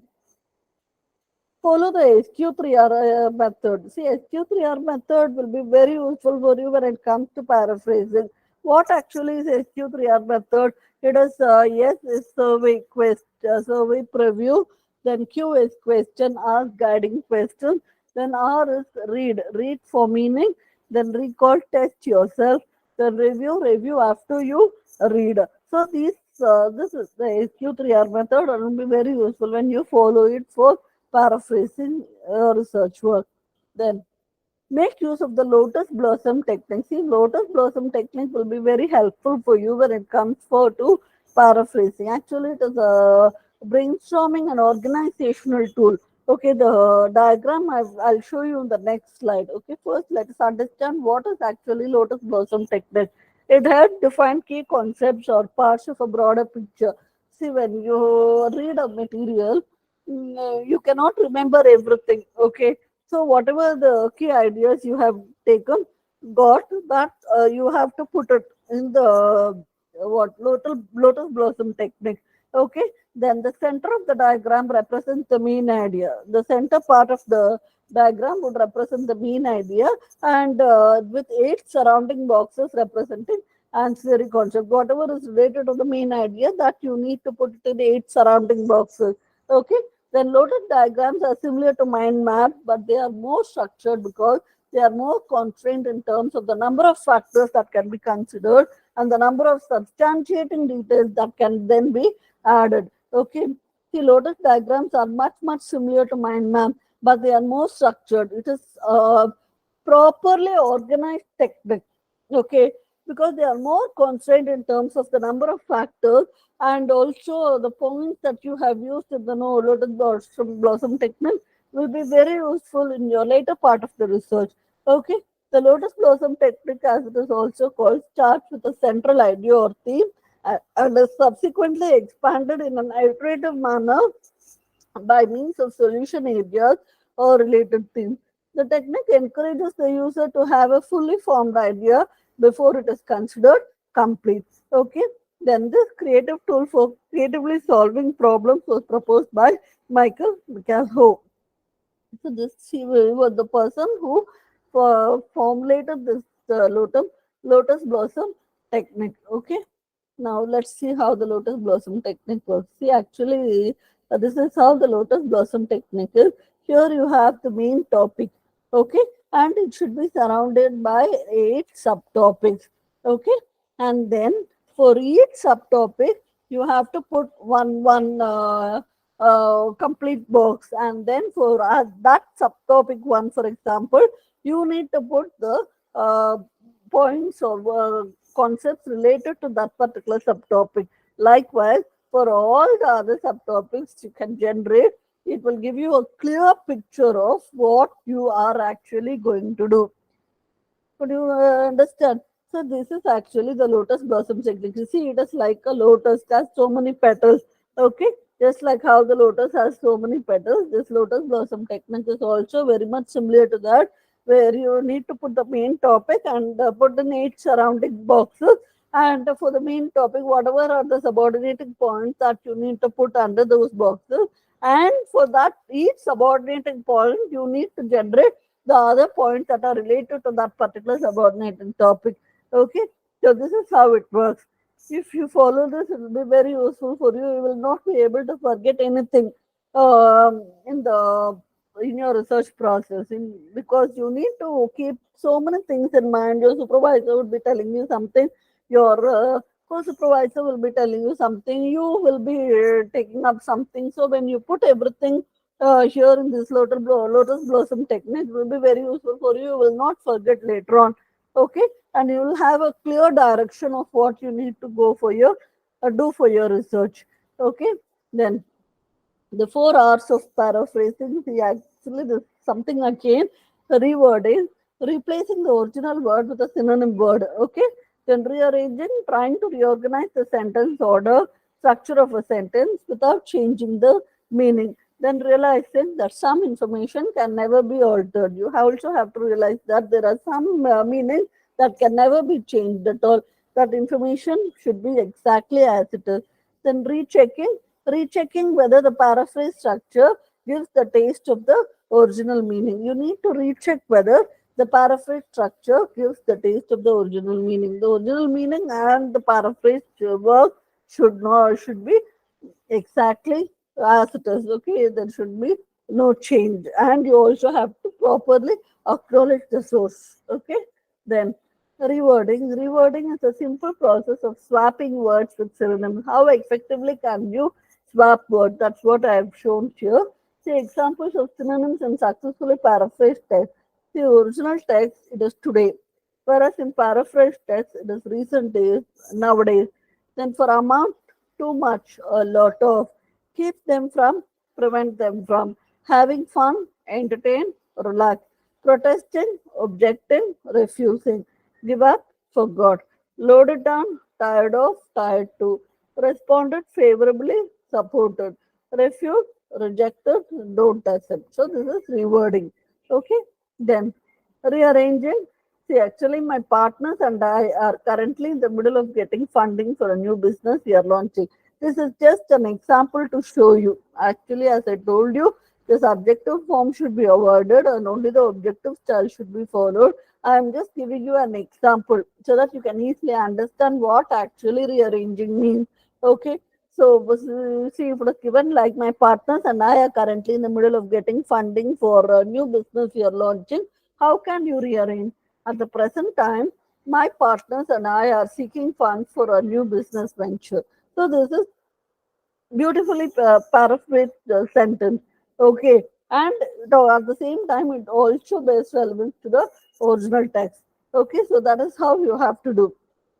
S3: follow the SQ3R method. See, SQ3R method will be very useful for you when it comes to paraphrasing. What actually is SQ3R method? It is S is survey survey preview. Then Q is question, ask guiding question. Then R is read for meaning. Then recall, test yourself. Then review after you read. So this is the SQ3R method and will be very useful when you follow it for paraphrasing research work. Then make use of the lotus blossom technique. See, lotus blossom technique will be very helpful for you when it comes to paraphrasing. Actually, it is a brainstorming and organizational tool. Okay, the diagram I'll show you in the next slide. Okay, first let us understand what is actually lotus blossom technique. It helps define key concepts or parts of a broader picture. See, when you read a material, you cannot remember everything. Okay, so whatever the key ideas you have taken, got that you have to put it in the what lotus blossom technique. Okay, then the center of the diagram represents the main idea. The center part of the diagram would represent the main idea, and with 8 surrounding boxes representing ancillary concept. Whatever is related to the main idea, that you need to put it in 8 surrounding boxes. Okay, then lotus diagrams are similar to mind map, but they are more structured because they are more constrained in terms of the number of factors that can be considered and the number of substantiating details that can then be added. Okay, see, lotus diagrams are much similar to mind map, but they are more structured. It is a properly organized technique. Okay, because they are more constrained in terms of the number of factors and also the points that you have used in the lotus blossom technique will be very useful in your later part of the research. Okay, the lotus blossom technique, as it is also called, starts with a central idea or theme and is subsequently expanded in an iterative manner by means of solution areas or related themes. The technique encourages the user to have a fully formed idea before it is considered complete. Okay, then this creative tool for creatively solving problems was proposed by Michael Michelho. So this he was the person who formulated this lotus blossom technique. Okay, now let's see how the lotus blossom technique works. See, actually, this is how the lotus blossom technique is. Here you have the main topic, okay, and it should be surrounded by 8 subtopics, okay, and then for each subtopic you have to put one complete box, and then for that subtopic one, for example, you need to put the points or concepts related to that particular subtopic. Likewise, for all the other subtopics you can generate, it will give you a clear picture of what you are actually going to do. Could you understand? So this is actually the lotus blossom technique. You see, it is like a lotus, it has so many petals. Okay, just like how the lotus has so many petals, this lotus blossom technique is also very much similar to that, where you need to put the main topic and put in 8 surrounding boxes. And for the main topic, whatever are the subordinating points that you need to put under those boxes. And for that, each subordinating point, you need to generate the other points that are related to that particular subordinating topic. Okay, so this is how it works. If you follow this, it will be very useful for you. You will not be able to forget anything in the in your research process, because you need to keep so many things in mind. Your supervisor would be telling you something, your co-supervisor will be telling you something, you will be taking up something. So when you put everything here in this lotus blossom technique, it will be very useful for you. You will not forget later on. Okay, and you will have a clear direction of what you need to go for your do for your research. Okay, then the 4 R's of paraphrasing. See, actually, this is something again, rewording, replacing the original word with a synonym word. Okay, then rearranging, trying to reorganize the sentence order, structure of a sentence without changing the meaning. Then realizing that some information can never be altered. You also have to realize that there are some meanings that can never be changed at all. That information should be exactly as it is. Then rechecking whether the paraphrase structure gives the taste of the original meaning. You need to recheck whether the paraphrase structure gives the taste of the original meaning. The original meaning and the paraphrase work should be exactly as it is. Okay, there should be no change, and you also have to properly acknowledge the source. Okay, then rewording is a simple process of swapping words with synonyms. How effectively can you swap words? That's what I have shown here. See examples of synonyms and successfully paraphrased text. The original text, it is today, whereas in paraphrased text, it is recent days, nowadays. Then for amount, too much, a lot of, keep them from, prevent them from, having fun, entertain, relax, protesting, objecting, refusing, give up, forgot, loaded down, tired of, tired to, responded favorably, supported, refused, rejected, don't accept. So this is rewording. Okay, then rearranging. See, actually, my partners and I are currently in the middle of getting funding for a new business we are launching. This is just an example to show you. Actually, as I told you, the subjective form should be avoided and only the objective style should be followed. I am just giving you an example so that you can easily understand what actually rearranging means. Okay. So, see, if it is given like my partners and I are currently in the middle of getting funding for a new business we are launching, how can you rearrange? At the present time, my partners and I are seeking funds for a new business venture. So this is beautifully paraphrased sentence. Okay, and at the same time, it also bears relevance to the original text. Okay, so that is how you have to do.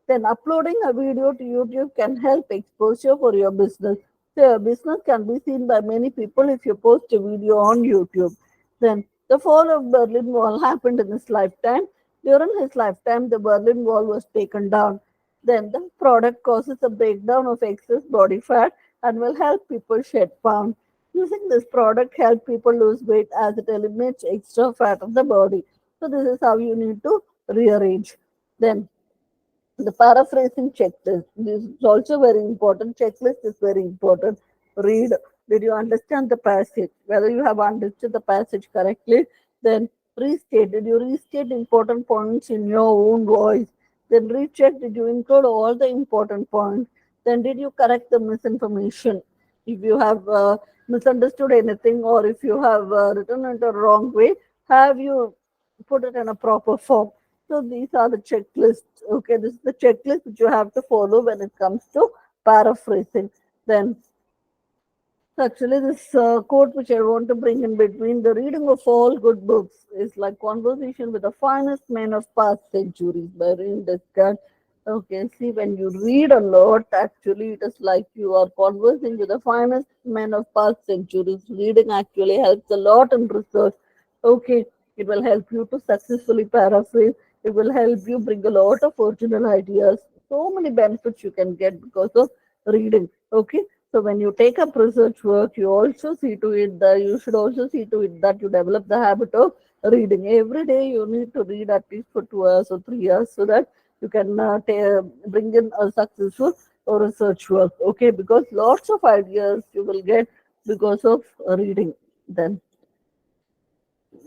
S3: Then uploading a video to YouTube can help exposure for your business. So your business can be seen by many people if you post a video on YouTube. Then the fall of Berlin Wall happened in his lifetime. During his lifetime, the Berlin Wall was taken down. Then the product causes a breakdown of excess body fat and will help people shed pounds. Using this product help people lose weight as it eliminates extra fat of the body. So this is how you need to rearrange. Then the paraphrasing checklist. This is also very important. Checklist is very important. Read. Did you understand the passage? Whether you have understood the passage correctly, then restate. Did you restate important points in your own voice? Then recheck. Did you include all the important points? Then did you correct the misinformation? If you have misunderstood anything or if you have written it a wrong way, have you put it in a proper form? So these are the checklists. Okay, this is the checklist which you have to follow when it comes to paraphrasing. Then actually, this quote which I want to bring in between, the reading of all good books is like conversation with the finest men of past centuries by René Descartes. Okay, see, when you read a lot, actually, it is like you are conversing with the finest men of past centuries. Reading actually helps a lot in research. Okay, it will help you to successfully paraphrase. It will help you bring a lot of original ideas. So many benefits you can get because of reading. Okay, so when you take up research work, you also see to it that you should also see to it that you develop the habit of reading. Every day you need to read at least for 2 hours or 3 hours so that you can bring in a successful research work. Okay, because lots of ideas you will get because of reading. Then,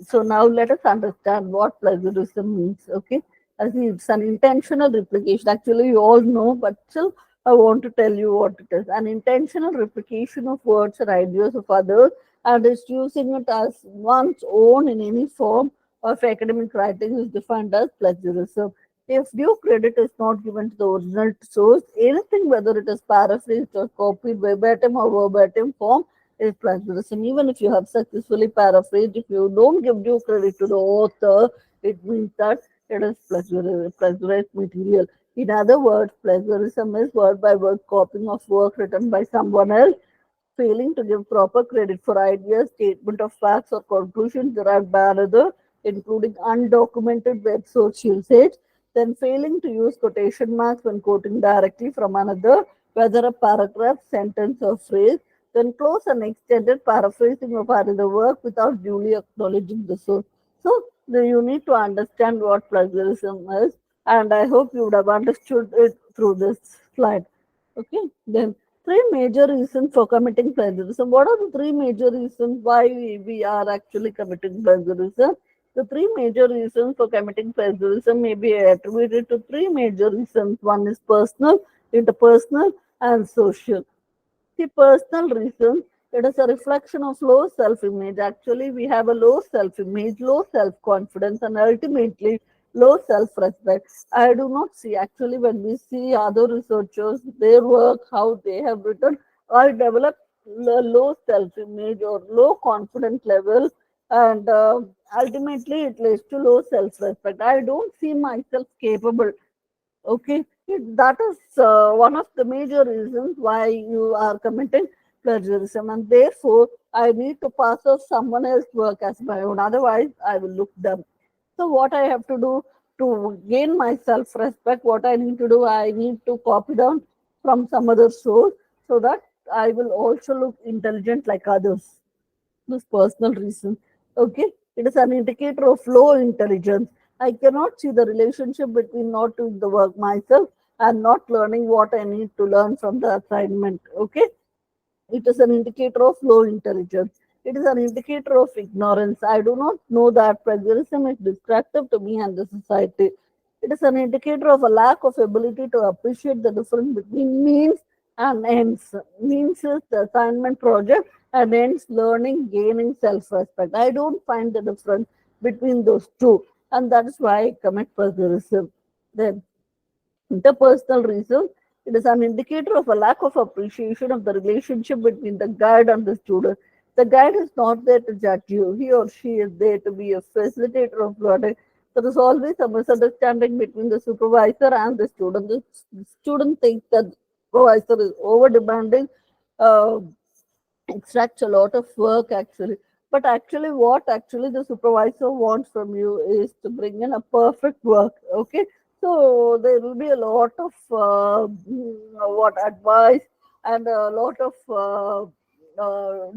S3: so now let us understand what plagiarism means. Okay, as it's an intentional replication. Actually, you all know, but still, I want to tell you what it is. An intentional replication of words and ideas of others, and is using it as one's own in any form of academic writing is defined as plagiarism. If due credit is not given to the original source, anything, whether it is paraphrased or copied verbatim or verbatim form, is plagiarism. Even if you have successfully paraphrased, if you don't give due credit to the author, it means that it is plagiarized material. In other words, plagiarism is word by word copying of work written by someone else, failing to give proper credit for ideas, statement of facts, or conclusions derived by another, including undocumented web source usage, then failing to use quotation marks when quoting directly from another, whether a paragraph, sentence, or phrase, then close an extended paraphrasing of another work without duly acknowledging the source. So you need to understand what plagiarism is, and I hope you would have understood it through this slide. Okay, then three major reasons for committing plagiarism. What are the three major reasons why we are actually committing plagiarism? The three major reasons for committing plagiarism may be attributed to three major reasons. One is personal, interpersonal, and social. The personal reasons, it is a reflection of low self-image. Actually, we have a low self-image, low self-confidence, and ultimately low self-respect. I do not see, actually, when we see other researchers, their work, how they have written, I develop low self-image or low confidence level, and ultimately it leads to low self-respect. I don't see myself capable. Okay, that is one of the major reasons why you are committing plagiarism, and therefore I need to pass off someone else's work as my own. Otherwise, I will look dumb. So, what I have to do to gain my self-respect, what I need to do, I need to copy down from some other source so that I will also look intelligent like others. This personal reason. Okay, it is an indicator of low intelligence. I cannot see the relationship between not doing the work myself and not learning what I need to learn from the assignment. Okay, it is an indicator of low intelligence. It is an indicator of ignorance. I do not know that plagiarism is destructive to me and the society. It is an indicator of a lack of ability to appreciate the difference between means and ends. Means is the assignment project, and ends learning, gaining self respect. I don't find the difference between those two, and that is why I commit plagiarism. Then, interpersonal reasons, it is an indicator of a lack of appreciation of the relationship between the guide and the student. The guide is not there to judge you, he or she is there to be a facilitator of learning. There is always a misunderstanding between the supervisor and the student. The student thinks that the supervisor is over demanding, uh, extracts a lot of work actually. But actually, what actually the supervisor wants from you is to bring in a perfect work. Okay, so there will be a lot of what advice and a lot of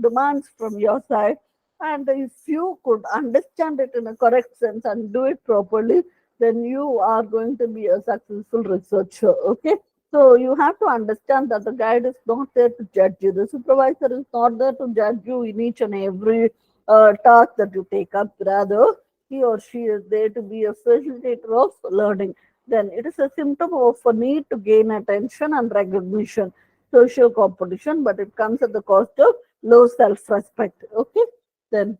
S3: demands from your side. And if you could understand it in a correct sense and do it properly, then you are going to be a successful researcher. Okay, so you have to understand that the guide is not there to judge you. The supervisor is not there to judge you in each and every task that you take up. Rather, he or she is there to be a facilitator of learning. Then it is a symptom of a need to gain attention and recognition, social competition, but it comes at the cost of low self-respect. Okay, then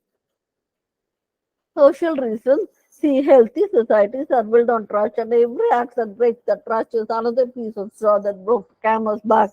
S3: social reasons. See, healthy societies are built on trust, and every act that breaks the trust is another piece of straw that broke the camel's back.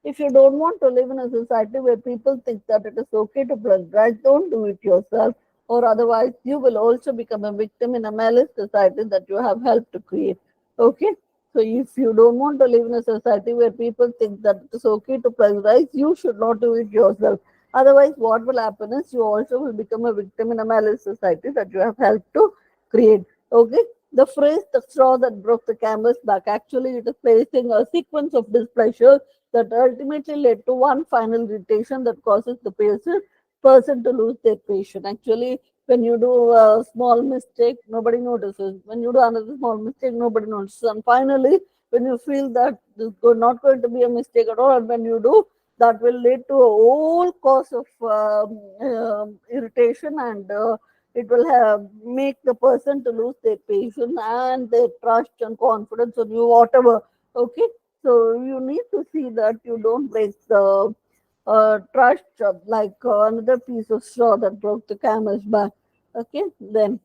S3: If you don't want to live in a society where people think that it is okay to plagiarize, don't do it yourself, or otherwise you will also become a victim in a malice society that you have helped to create. Okay? So if you don't want to live in a society where people think that it is okay to plagiarize, you should not do it yourself. Otherwise, what will happen is you also will become a victim in a malice society that you have helped to create. Okay. The phrase "the straw that broke the camel's back" actually it is placing a sequence of displeasure that ultimately led to one final irritation that causes the person to lose their patience. Actually, when you do a small mistake, nobody notices. When you do another small mistake, nobody notices. And finally, when you feel that this is not going to be a mistake at all, and when you do, that will lead to a whole cause of irritation, and it will have make the person to lose their patience and their trust and confidence on you, whatever. Okay, so you need to see that you don't break the trust like another piece of straw that broke the camel's back. Okay, then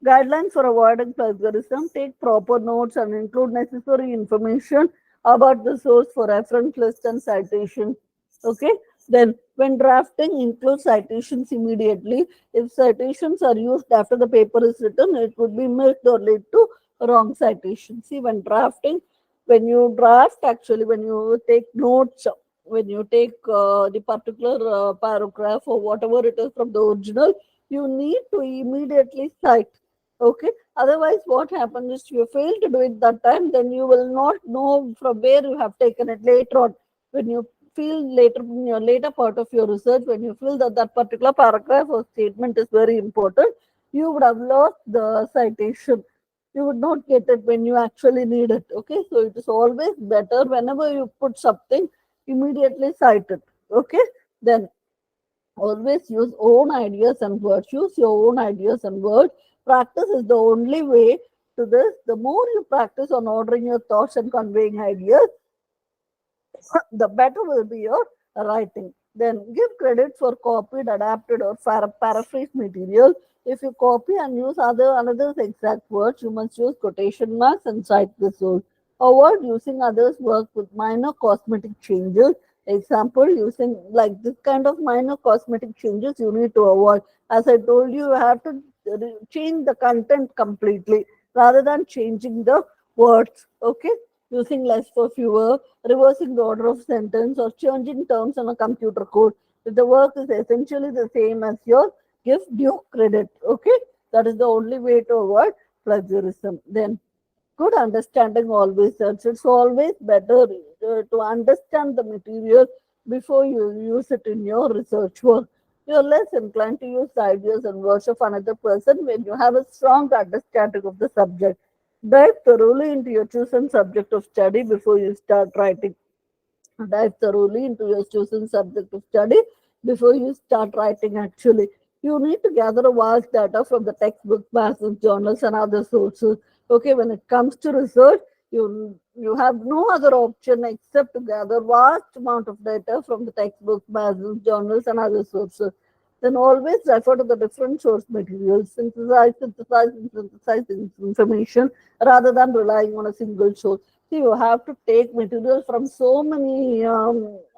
S3: guidelines for avoiding plagiarism: take proper notes and include necessary information about the source for reference list and citation. Okay. Then, when drafting, include citations immediately. If citations are used after the paper is written, it would be missed or lead to wrong citation. See, when drafting, when you draft, actually, when you take notes, when you take the particular paragraph or whatever it is from the original, you need to immediately cite. Okay. Otherwise, what happens is you fail to do it that time, then you will not know from where you have taken it later on. When you feel later in your later part of your research, when you feel that that particular paragraph or statement is very important, you would have lost the citation. You would not get it when you actually need it. Okay. So it is always better whenever you put something, immediately cite it. Okay. Then always use own ideas and words. Use your own ideas and words. Practice is the only way to this. The more you practice on ordering your thoughts and conveying ideas, the better will be your writing. Then give credit for copied, adapted, or paraphrased material. If you copy and use another's exact words, you must use quotation marks and cite the source. Avoid using others' work with minor cosmetic changes. Example, using like this kind of minor cosmetic changes you need to avoid. As I told you, you have to change the content completely rather than changing the words. Okay, using less for fewer, reversing the order of sentence, or changing terms in a computer code. If the work is essentially the same as yours, give due credit. Okay, that is the only way to avoid plagiarism. Then good understanding always helps. It's always better to understand the material before you use it in your research work. You're less inclined to use the ideas and words of another person when you have a strong understanding of the subject. Dive thoroughly into your chosen subject of study before you start writing. Dive thoroughly into your chosen subject of study before you start writing. Actually, you need to gather a vast data from the textbook, masses, journals, and other sources. Okay, when it comes to research, you have no other option except to gather vast amount of data from the textbook, masses, journals, and other sources. Then always refer to the different source materials, synthesize information rather than relying on a single source. See, you have to take material from so many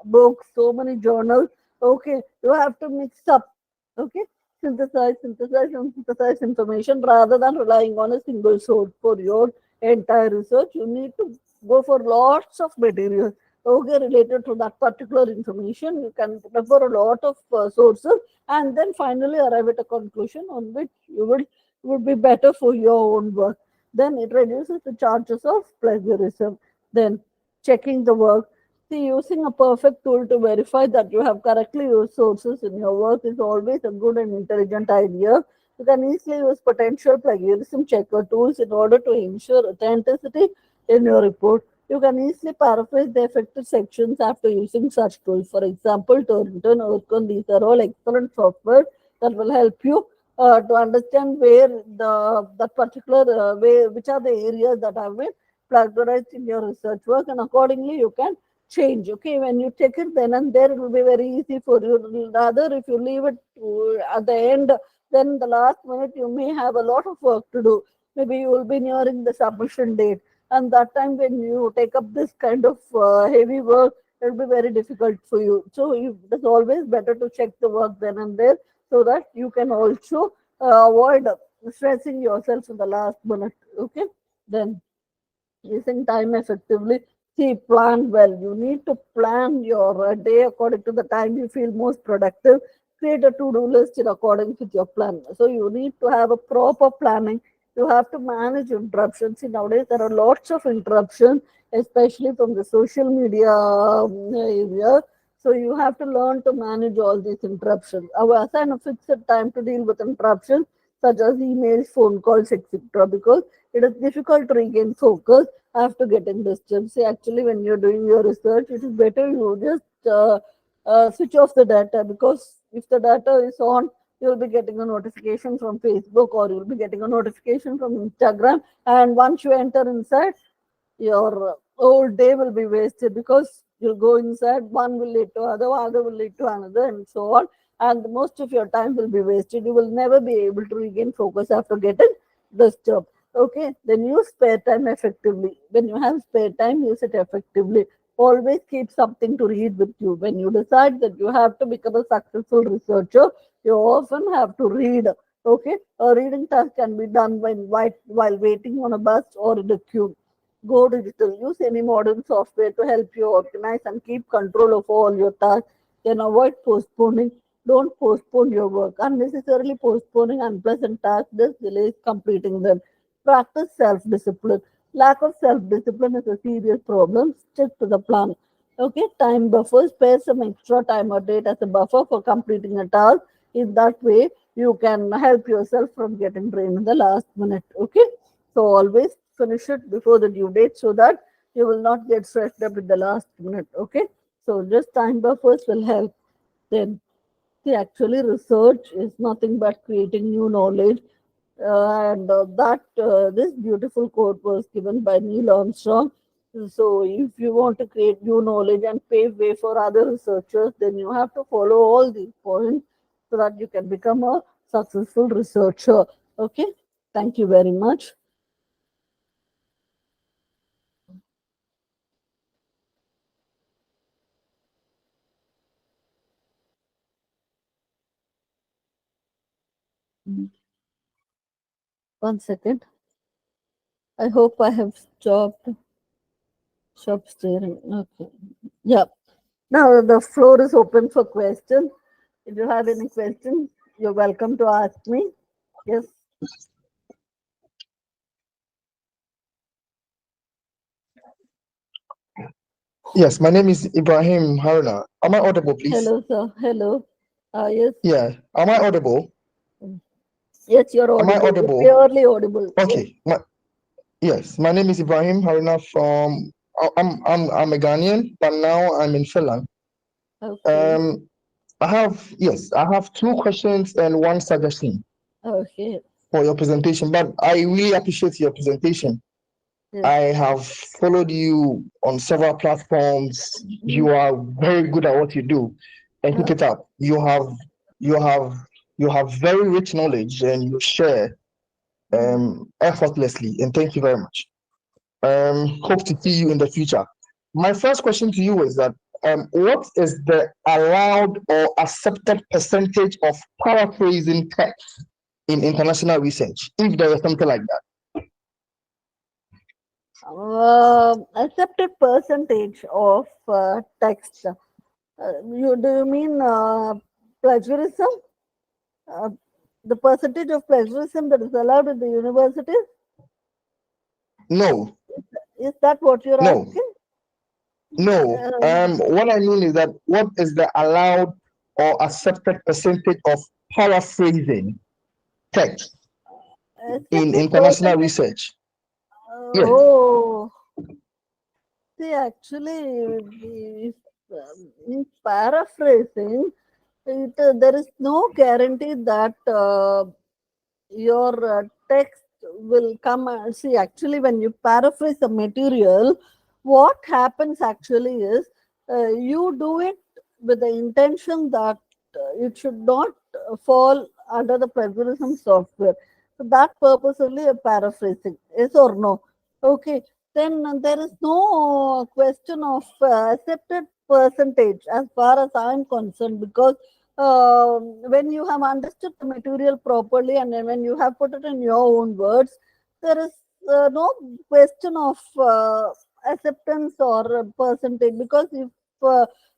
S3: books, so many journals. Okay, you have to mix up. Okay, and synthesize information rather than relying on a single source for your entire research. You need to go for lots of material. Okay, related to that particular information, you can refer a lot of sources and then finally arrive at a conclusion on which you would be better for your own work. Then it reduces the chances of plagiarism. Then checking the work. See, using a perfect tool to verify that you have correctly used sources in your work is always a good and intelligent idea. You can easily use potential plagiarism checker tools in order to ensure authenticity in your report. You can easily paraphrase the affected sections after using such tools. For example, Turnitin, Orkun, these are all excellent software that will help you to understand where that particular way, which are the areas that have been plagiarized in your research work, and accordingly you can change. Okay, when you take it then and there, it will be very easy for you. Rather, if you leave it at the end, then the last minute you may have a lot of work to do. Maybe you will be nearing the submission date, and that time when you take up this kind of heavy work, it will be very difficult for you. So it's always better to check the work then and there so that you can also avoid stressing yourself in the last minute. Okay, then using time effectively. See, plan well. You need to plan your day according to the time you feel most productive. Create a to-do list in accordance with your plan. So you need to have a proper planning. You have to manage interruptions. See, nowadays there are lots of interruptions, especially from the social media area. So you have to learn to manage all these interruptions. Assign a fixed time to deal with interruptions such as emails, phone calls, etc. Because it is difficult to regain focus after getting disturbed. See, actually, when you're doing your research, it is better you just switch off the data, because if the data is on, you'll be getting a notification from Facebook or you'll be getting a notification from Instagram. And once you enter inside, your whole day will be wasted, because you'll go inside, one will lead to other will lead to another, and so on. And most of your time will be wasted. You will never be able to regain focus after getting disturbed. Okay, then use spare time effectively. When you have spare time, use it effectively. Always keep something to read with you. When you decide that you have to become a successful researcher, you often have to read. Okay, a reading task can be done while waiting on a bus or in a queue. Go digital. Use any modern software to help you organize and keep control of all your tasks. Then avoid postponing. Don't postpone your work. Unnecessarily postponing unpleasant tasks just delays completing them. Practice self-discipline. Lack of self-discipline is a serious problem. Stick to the plan. Okay, time buffers. Spare some extra time or date as a buffer for completing a task. In that way, you can help yourself from getting drained in the last minute. Okay, so always finish it before the due date so that you will not get stressed up in the last minute. Okay, so just time buffers will help. Then, see, actually, research is nothing but creating new knowledge. And that this beautiful quote was given by Neil Armstrong. So, if you want to create new knowledge and pave way for other researchers, then you have to follow all these points so that you can become a successful researcher. Okay, thank you very much. One second. I hope I have stopped staring. Okay. Yeah. Now the floor is open for questions. If you have any questions, you're welcome to ask me. Yes.
S4: Yes, my name is Ibrahim Haruna. Am I audible, please?
S3: Hello, sir. Hello. Yes.
S4: Yeah. Am I audible?
S3: Yes, you're
S4: Am I
S3: audible.
S4: audible?
S3: Purely audible.
S4: Okay. Yes, my name is Ibrahim Haruna from. I'm a Ghanaian, but now I'm in Finland.
S3: Okay.
S4: I have two questions and one suggestion
S3: Okay.
S4: for your presentation. But I really appreciate your presentation.
S3: Yes.
S4: I have followed you on several platforms. You are very good at what you do, and keep it up. You have very rich knowledge, and you share effortlessly. And thank you very much. Hope to see you in the future. My first question to you is that what is the allowed or accepted percentage of paraphrasing text in international research, if there is something like that?
S3: Accepted percentage of text. Do you mean plagiarism? The percentage of plagiarism that is allowed in the universities?
S4: No,
S3: Is that what you're
S4: no,
S3: asking?
S4: no. What I mean is that what is the allowed or accepted percentage of paraphrasing text in
S3: Accepted
S4: international
S3: percentage.
S4: research? Yes.
S3: Oh, see, actually, in paraphrasing, there is no guarantee that your text will come. See, actually, when you paraphrase a material, what happens actually is you do it with the intention that it should not fall under the plagiarism software. So that purpose only a paraphrasing, yes or no? Okay, then there is no question of accepted percentage as far as I am concerned, because when you have understood the material properly and then when you have put it in your own words, there is no question of acceptance or percentage, because if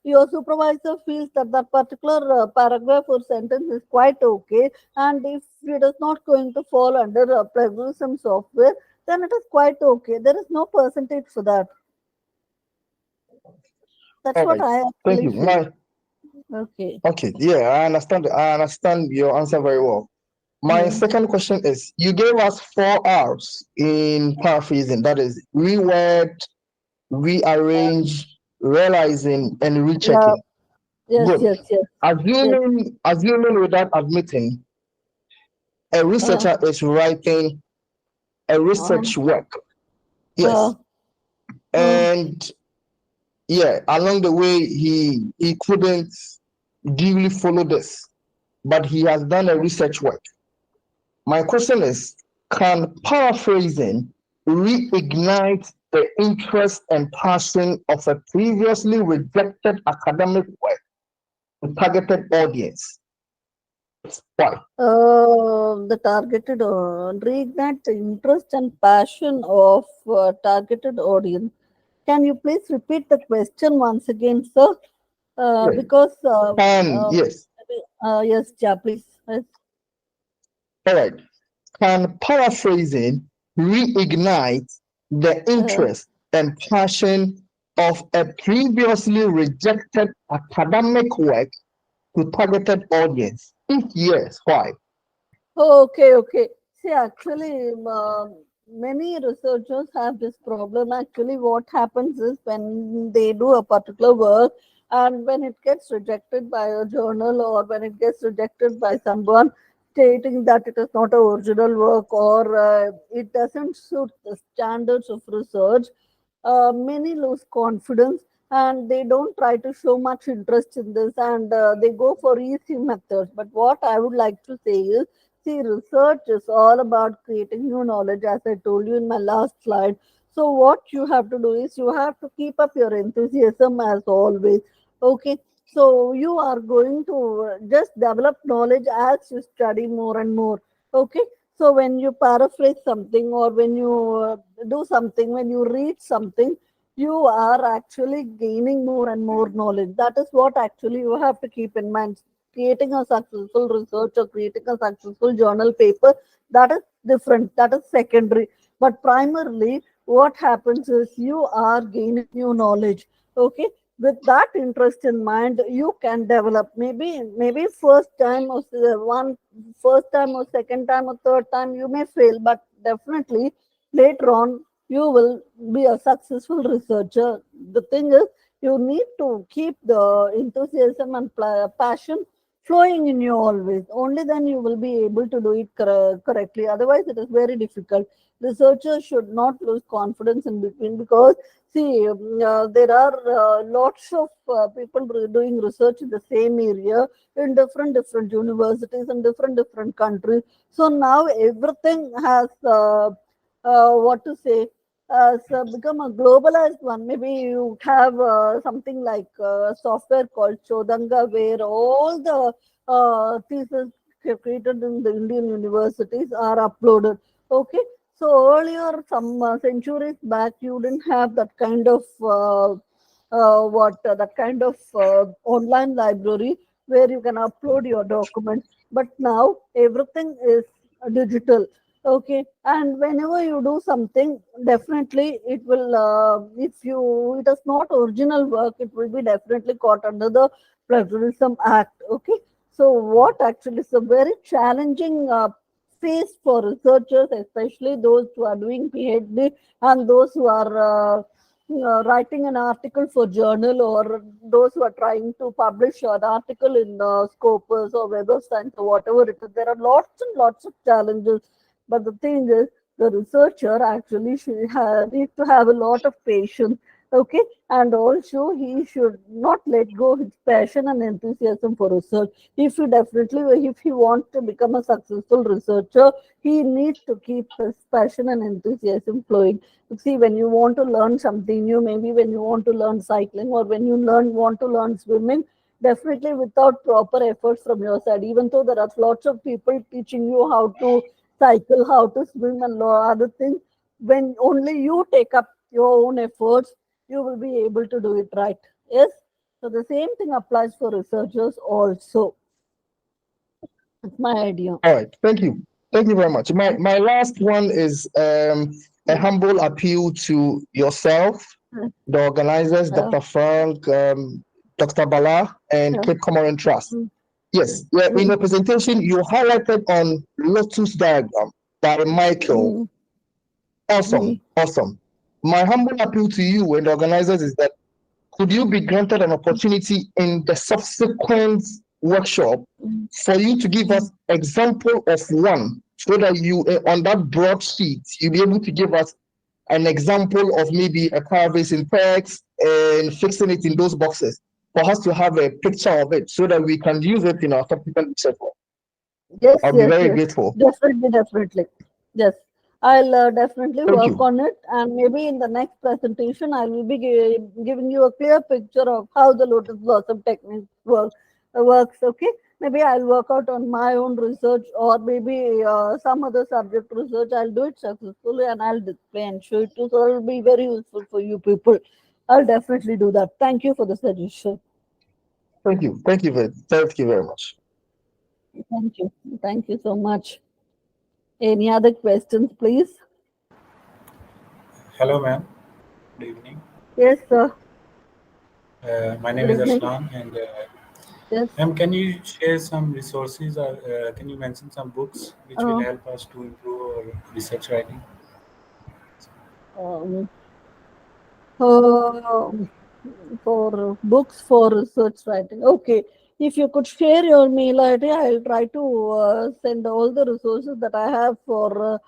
S3: your supervisor feels that that particular paragraph or sentence is quite okay, and if it is not going to fall under plagiarism software, then it is quite okay. There is no percentage for that. That's
S4: All
S3: what
S4: right.
S3: I
S4: Thank
S3: actually
S4: you.
S3: feel. Okay.
S4: Okay. Yeah, I understand. I understand your answer very well. My second question is: you gave us 4 R's in paraphrasing. That is reword, rearrange, realizing, and
S3: Yeah.
S4: rechecking.
S3: Yes,
S4: Good.
S3: yes, yes.
S4: Assuming without admitting, a researcher is writing a research work. Yes. And yeah, along the way, he couldn't duly follow this, but he has done a research work. My question is, can paraphrasing reignite the interest and passion of a previously rejected academic work to targeted audience? Why?
S3: The targeted reignite the interest and passion of targeted audience. Can you please repeat the question once again, sir?
S4: Yes.
S3: Because
S4: Yes.
S3: Yes, yeah, please. Yes.
S4: All right. Can paraphrasing reignite the interest and passion of a previously rejected academic work to targeted audience? If yes, why?
S3: Okay, okay. See, actually, many researchers have this problem. Actually, what happens is when they do a particular work and when it gets rejected by a journal or when it gets rejected by someone stating that it is not an original work or it doesn't suit the standards of research, many lose confidence and they don't try to show much interest in this and they go for easy methods. But what I would like to say is, see, research is all about creating new knowledge, as I told you in my last slide. So, what you have to do is you have to keep up your enthusiasm as always. Okay. So, you are going to just develop knowledge as you study more and more. Okay. So, when you paraphrase something or when you do something, when you read something, you are actually gaining more and more knowledge. That is what actually you have to keep in mind. Creating a successful research or creating a successful journal paper, that is different, that is secondary. But primarily what happens is you are gaining new knowledge. Okay, with that interest in mind, you can develop. Maybe first time or one first time or second time or third time you may fail, but definitely later on you will be a successful researcher. The thing is, you need to keep the enthusiasm and passion flowing in you always. Only then you will be able to do it correctly. Otherwise, it is very difficult. Researchers should not lose confidence in between because, see, there are lots of people doing research in the same area in different universities in different countries. So now everything has what to say so become a globalized one. Maybe you have something like software called Chodanga, where all the theses created in the Indian universities are uploaded. Okay, so earlier, some centuries back, you didn't have that kind of that kind of online library where you can upload your documents. But now everything is digital. Okay, and whenever you do something, definitely it will. If you it is not original work, it will be definitely caught under the Plagiarism Act. Okay, so what actually is a very challenging phase for researchers, especially those who are doing PhD and those who are writing an article for journal or those who are trying to publish an article in Scopus or Web of Science or whatever it is. There are lots and lots of challenges, but the thing is, the researcher actually should need to have a lot of patience. Okay, and also he should not let go his passion and enthusiasm for research. If he wants to become a successful researcher, he needs to keep his passion and enthusiasm flowing. See, when you want to learn something new, maybe when you want to learn cycling or when you want to learn swimming, definitely without proper efforts from your side, even though there are lots of people teaching you how to cycle, how to swim, and other things, when only you take up your own efforts, you will be able to do it right. Yes. So the same thing applies for researchers also. That's my idea.
S4: All right, thank you. Thank you very much. My last one is a humble appeal to yourself, the organizers,
S3: Yeah.
S4: Dr. Frank, Dr. Bala, and
S3: Yeah.
S4: Cape Comoran Trust.
S3: Mm.
S4: Yes, in your presentation, you highlighted on Lotus diagram by Michael.
S3: Mm.
S4: Awesome, awesome. My humble appeal to you and the organizers is that could you be granted an opportunity in the subsequent workshop for you to give us example of one so that you on that broadsheet you'll be able to give us an example of maybe a paraphrase in text and fixing it in those boxes for us to have a picture of it so that we can use it in our subsequent research work.
S3: Yes,
S4: I'll be
S3: yes,
S4: very
S3: yes.
S4: grateful.
S3: Definitely. Yes. I'll definitely
S4: Thank
S3: work
S4: you.
S3: on it, and maybe in the next presentation, I will be giving you a clear picture of how the Lotus Blossom technique works. Okay, maybe I'll work out on my own research, or maybe some other subject research. I'll do it successfully, and I'll display and show it to. So it'll be very useful for you people. I'll definitely do that. Thank you for the suggestion.
S4: Thank you. Thank you very much.
S3: Thank you. Thank you so much. Any other questions, please?
S5: Hello, ma'am. Good evening.
S3: Yes, sir.
S5: My name
S3: Good
S5: is
S3: evening.
S5: Aslan, and
S3: Yes.
S5: ma'am, can you share some resources or can you mention some books which will
S3: Uh,
S5: help us to improve our research writing?
S3: um, uh, for books for research writing. Okay. If you could share your mail ID, I'll try to send all the resources that I have for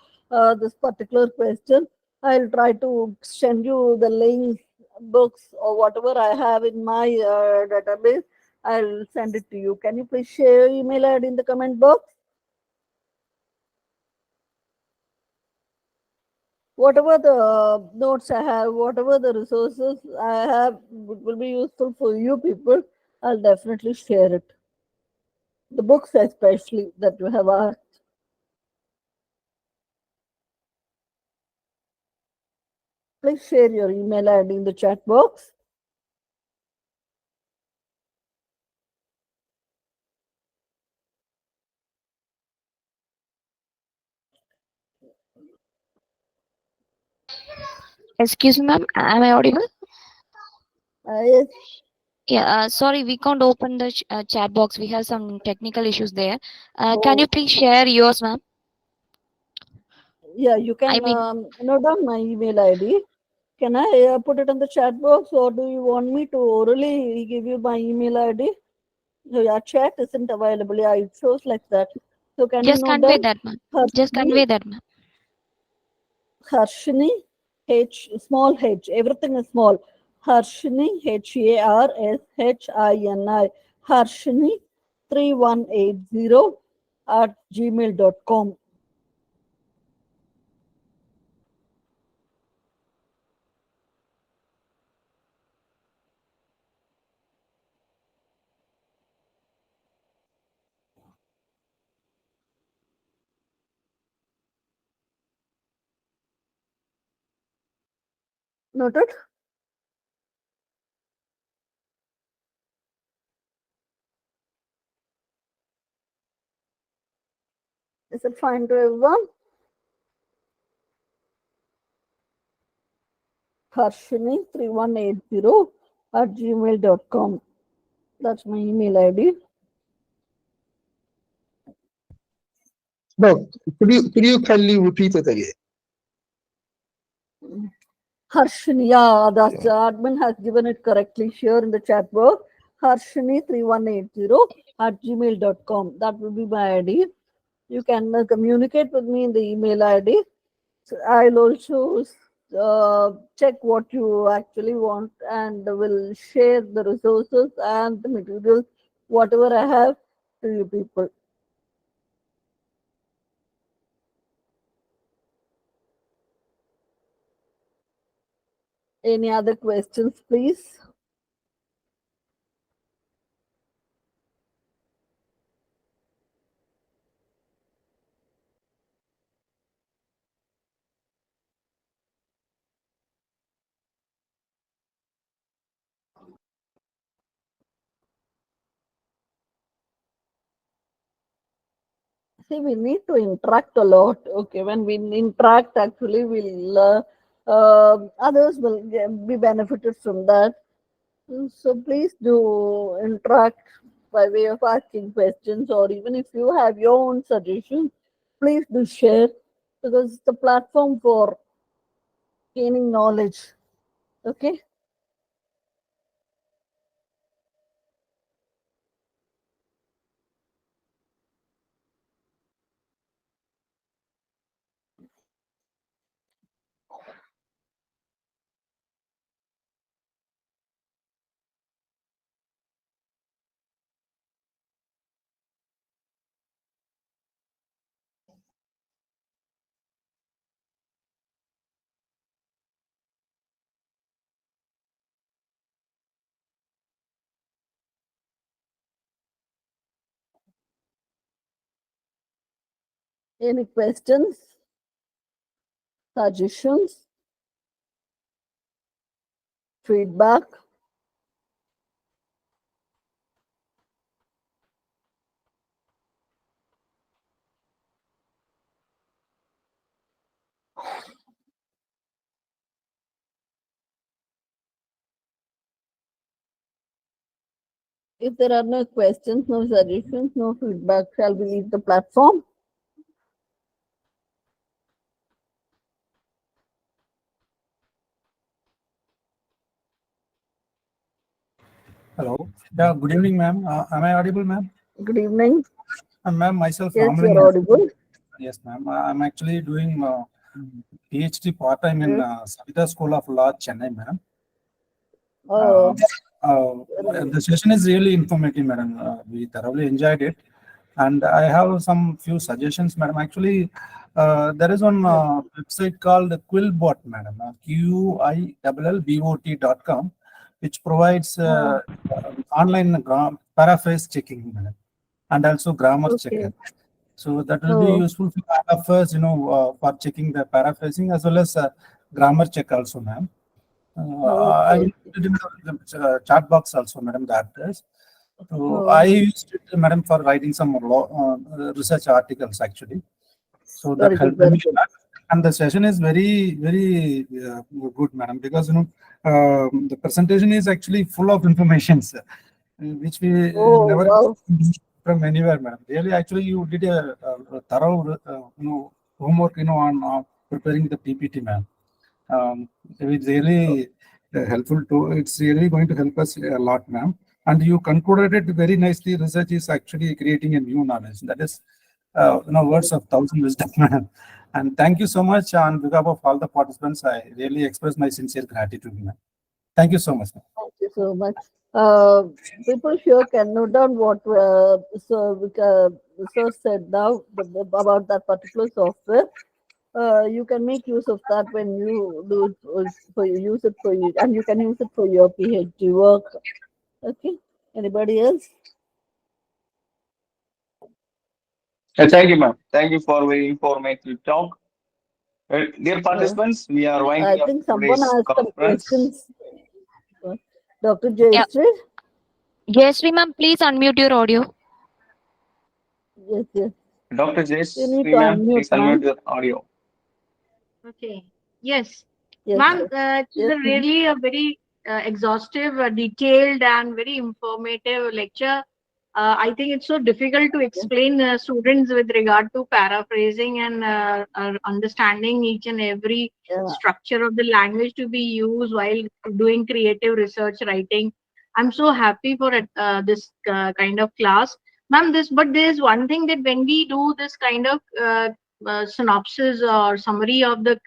S3: this particular question. I'll try to send you the links, books, or whatever I have in my database. I'll send it to you. Can you please share your email ID in the comment box? Whatever the notes I have, whatever the resources I have will be useful for you people. I'll definitely share it. The books, especially that you have asked. Please share your email ID in the chat box.
S6: Excuse me, ma'am. Am I audible?
S3: Yes,
S6: Yeah. Sorry, we can't open the chat box. We have some technical issues there. Can you
S3: so
S6: please share yours, ma'am?
S3: yeah, you
S6: I
S3: can
S6: mean,
S3: note down my email ID. Can I put it in the chat box, or do you want me to orally give you my email ID? So your chat isn't available. Yeah, it shows like that. So can you
S6: just
S3: note
S6: convey
S3: down
S6: that, ma'am. Just
S3: Harshini,
S6: convey that, ma'am.
S3: Harshini, H, small h, everything is small. Harshini, Harshini, Harshini 3180 at gmail.com. Noted? Is it fine to everyone? Harshini 3180 at gmail.com. That's my email ID.
S4: No, could you kindly repeat it again?
S3: Harshini, yeah, that's admin has given it correctly here in the chat box. Harshini 3180 at gmail.com. That will be my ID. You can communicate with me in the email ID. So I'll also check what you actually want and will share the resources and the materials, whatever I have, to you people. Any other questions, please? See, we need to interact a lot. Okay, when we interact, actually, others will be benefited from that. So please do interact by way of asking questions, or even if you have your own suggestions, please do share, because it's a platform for gaining knowledge. Okay. Any questions, suggestions, feedback? If there are no questions, no suggestions, no feedback, shall we leave the platform?
S5: Hello. Yeah, good evening, ma'am. Am I audible, ma'am?
S3: Good evening.
S5: Ma'am, myself,
S3: Yes,
S5: Ramling.
S3: you're audible.
S5: Yes, ma'am. I'm actually doing PhD part-time in
S3: Yes.
S5: Savita School of Law, Chennai, ma'am.
S3: Oh,
S5: The session is really informative, madam. We thoroughly enjoyed it. And I have some few suggestions, madam. Actually, there is one website called Quillbot, madam. QILLBOT.com, which provides online paraphrase checking, madam, and also grammar
S3: okay.
S5: checker. So that will be
S3: Oh,
S5: useful for all of us, for checking the paraphrasing as well as grammar check also, ma'am. I will
S3: okay.
S5: put it in the chat box also, madam, the address. So
S3: Oh,
S5: I used it, madam, for writing some research articles actually. So that
S3: very good,
S5: helped me.
S3: very good.
S5: And the session is very, very good, madam, because the presentation is actually full of information, which we
S3: Oh,
S5: never
S3: wow.
S5: from anywhere, madam. Really, actually, you did a thorough, homework, on preparing the PPT, ma'am. It's really helpful too. It's really going to help us a lot, ma'am. And you concluded it very nicely. Research is actually creating a new knowledge. That is, words of thousand wisdom, ma'am. And thank you so much on behalf of all the participants. I really express my sincere gratitude, ma'am. Thank you so much, ma'am.
S3: Thank you so much. People here can note down what Sir said now about that particular software. You can make use of that when you do it for you, use it for you, and you can use it for your PhD work. Okay. Anybody else?
S1: Thank you, ma'am. Thank you for very informative talk. Dear participants, we are
S3: I
S1: winding up
S3: think someone
S1: today's
S3: has some
S1: conference.
S3: questions. Dr.
S6: Yeah.
S3: Jayashree?
S6: Yes, ma'am, please unmute your audio.
S3: Yes, yes.
S1: Dr.
S3: You need
S1: Jayashree,
S3: to
S1: ma'am, please
S3: unmute,
S1: unmute
S3: ma'am.
S1: your audio.
S7: Okay. Yes.
S3: Yes,
S7: Ma'am,
S3: yes.
S7: it's
S3: Yes, ma'am.
S7: really a very exhaustive, detailed, and very informative lecture. I think it's so difficult to explain students with regard to paraphrasing and understanding each and every
S3: Yeah.
S7: structure of the language to be used while doing creative research writing. I'm so happy for this kind of class, ma'am. But there's one thing that when we do this kind of synopsis or summary of the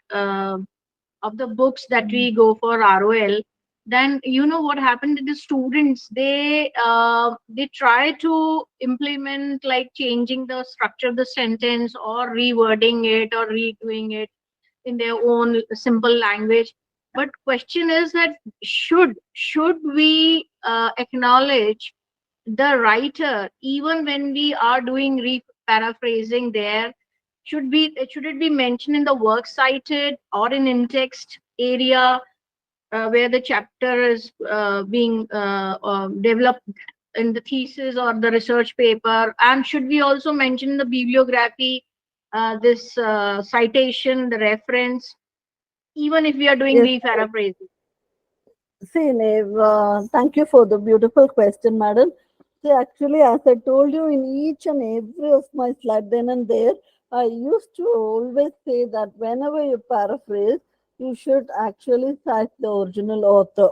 S7: books that we go for ROL, then you know what happened to the students. They try to implement like changing the structure of the sentence or rewording it or redoing it in their own simple language. But question is that should we acknowledge the writer even when we are doing paraphrasing there? Should it be mentioned in the works cited or in in-text area where the chapter is being developed in the thesis or the research paper? And should we also mention the bibliography, this citation, the reference, even if we are doing
S3: Yes.
S7: re-paraphrasing?
S3: See, Nev, thank you for the beautiful question, madam. See, actually, as I told you in each and every of my slide then and there, I used to always say that whenever you paraphrase, you should actually cite the original author.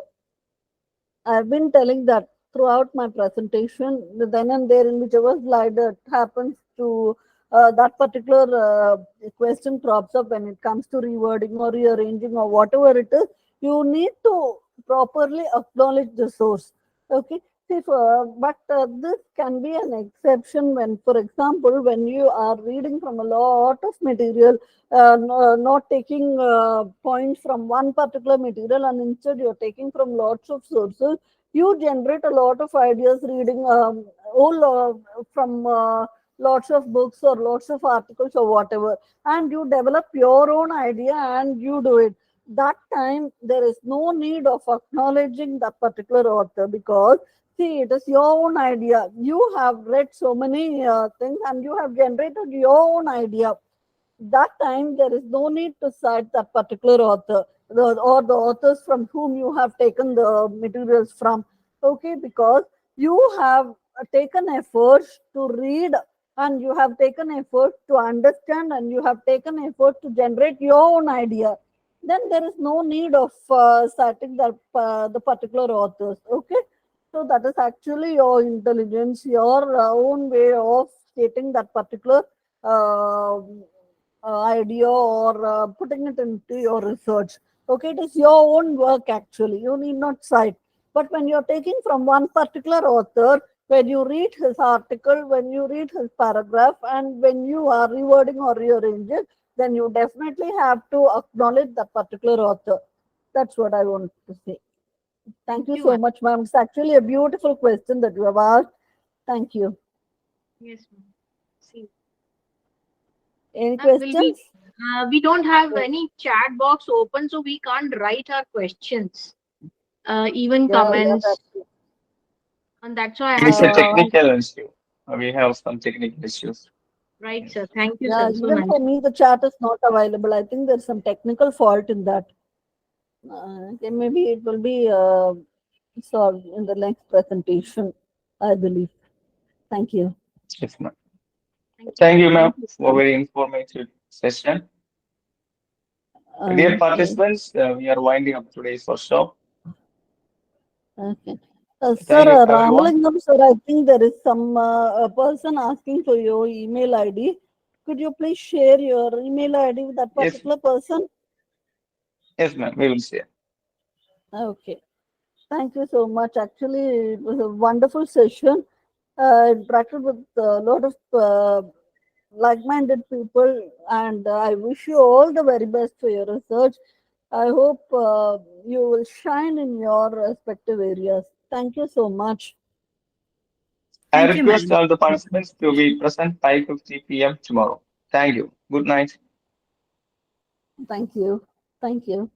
S3: I've been telling that throughout my presentation, then and there in whichever slide it happens to that particular question crops up when it comes to rewording or rearranging or whatever it is, you need to properly acknowledge the source. Okay. See, but this can be an exception when, for example, when you are reading from a lot of material, not taking points from one particular material, and instead you're taking from lots of sources, you generate a lot of ideas reading from lots of books or lots of articles or whatever, and you develop your own idea and you do it. That time there is no need of acknowledging that particular author, because see, it is your own idea. You have read so many things and you have generated your own idea. That time there is no need to cite that particular author or the authors from whom you have taken the materials from. Okay, because you have taken efforts to read, and you have taken effort to understand, and you have taken effort to generate your own idea, then there is no need of citing the particular authors. Okay, so that is actually your intelligence, your own way of stating that particular uh, idea, or putting it into your research. Okay, it is your own work actually. You need not cite. But when you're taking from one particular author, when you read his article, when you read his paragraph, and when you are rewording or rearranging, then you definitely have to acknowledge that particular author. That's what I want to say. Thank you so
S7: ma'am.
S3: much, ma'am. It's actually a beautiful question that you have asked. Thank you.
S7: Yes, ma'am. See,
S3: Any
S7: ma'am, will
S3: questions?
S7: we don't have
S3: Okay.
S7: any chat box open, so we can't write our questions, even
S3: Yeah,
S7: comments,
S3: that's
S7: and that's why I
S1: It's
S7: had
S1: a
S7: to.
S1: technical issue. We have some technical issues.
S7: Right, sir. Thank you,
S3: yeah,
S7: sir. So
S3: even
S7: nice.
S3: for me, the chat is not available. I think there's some technical fault in that. Okay, maybe it will be solved in the next presentation, I believe. Thank you.
S1: Yes, ma'am.
S7: Thank
S1: Thank you, ma'am,
S7: you,
S1: for
S7: sir.
S1: very informative session. Dear
S3: Okay.
S1: participants, we are winding up today's workshop.
S3: Okay. Sir,
S1: Thank you, everyone.
S3: Ramalingam, sir, I think there is some a person asking for your email ID. Could you please share your email ID with that
S1: Yes,
S3: particular person?
S1: yes, ma'am. We will see.
S3: Okay. Thank you so much. Actually, it was a wonderful session. Interacted with a lot of like-minded people, and I wish you all the very best for your research. I hope you will shine in your respective areas. Thank you so much.
S1: I
S7: Thank you,
S1: request
S7: ma'am.
S1: all the participants to be present 5:50 p.m. tomorrow. Thank you. Good night.
S3: Thank you. Thank you.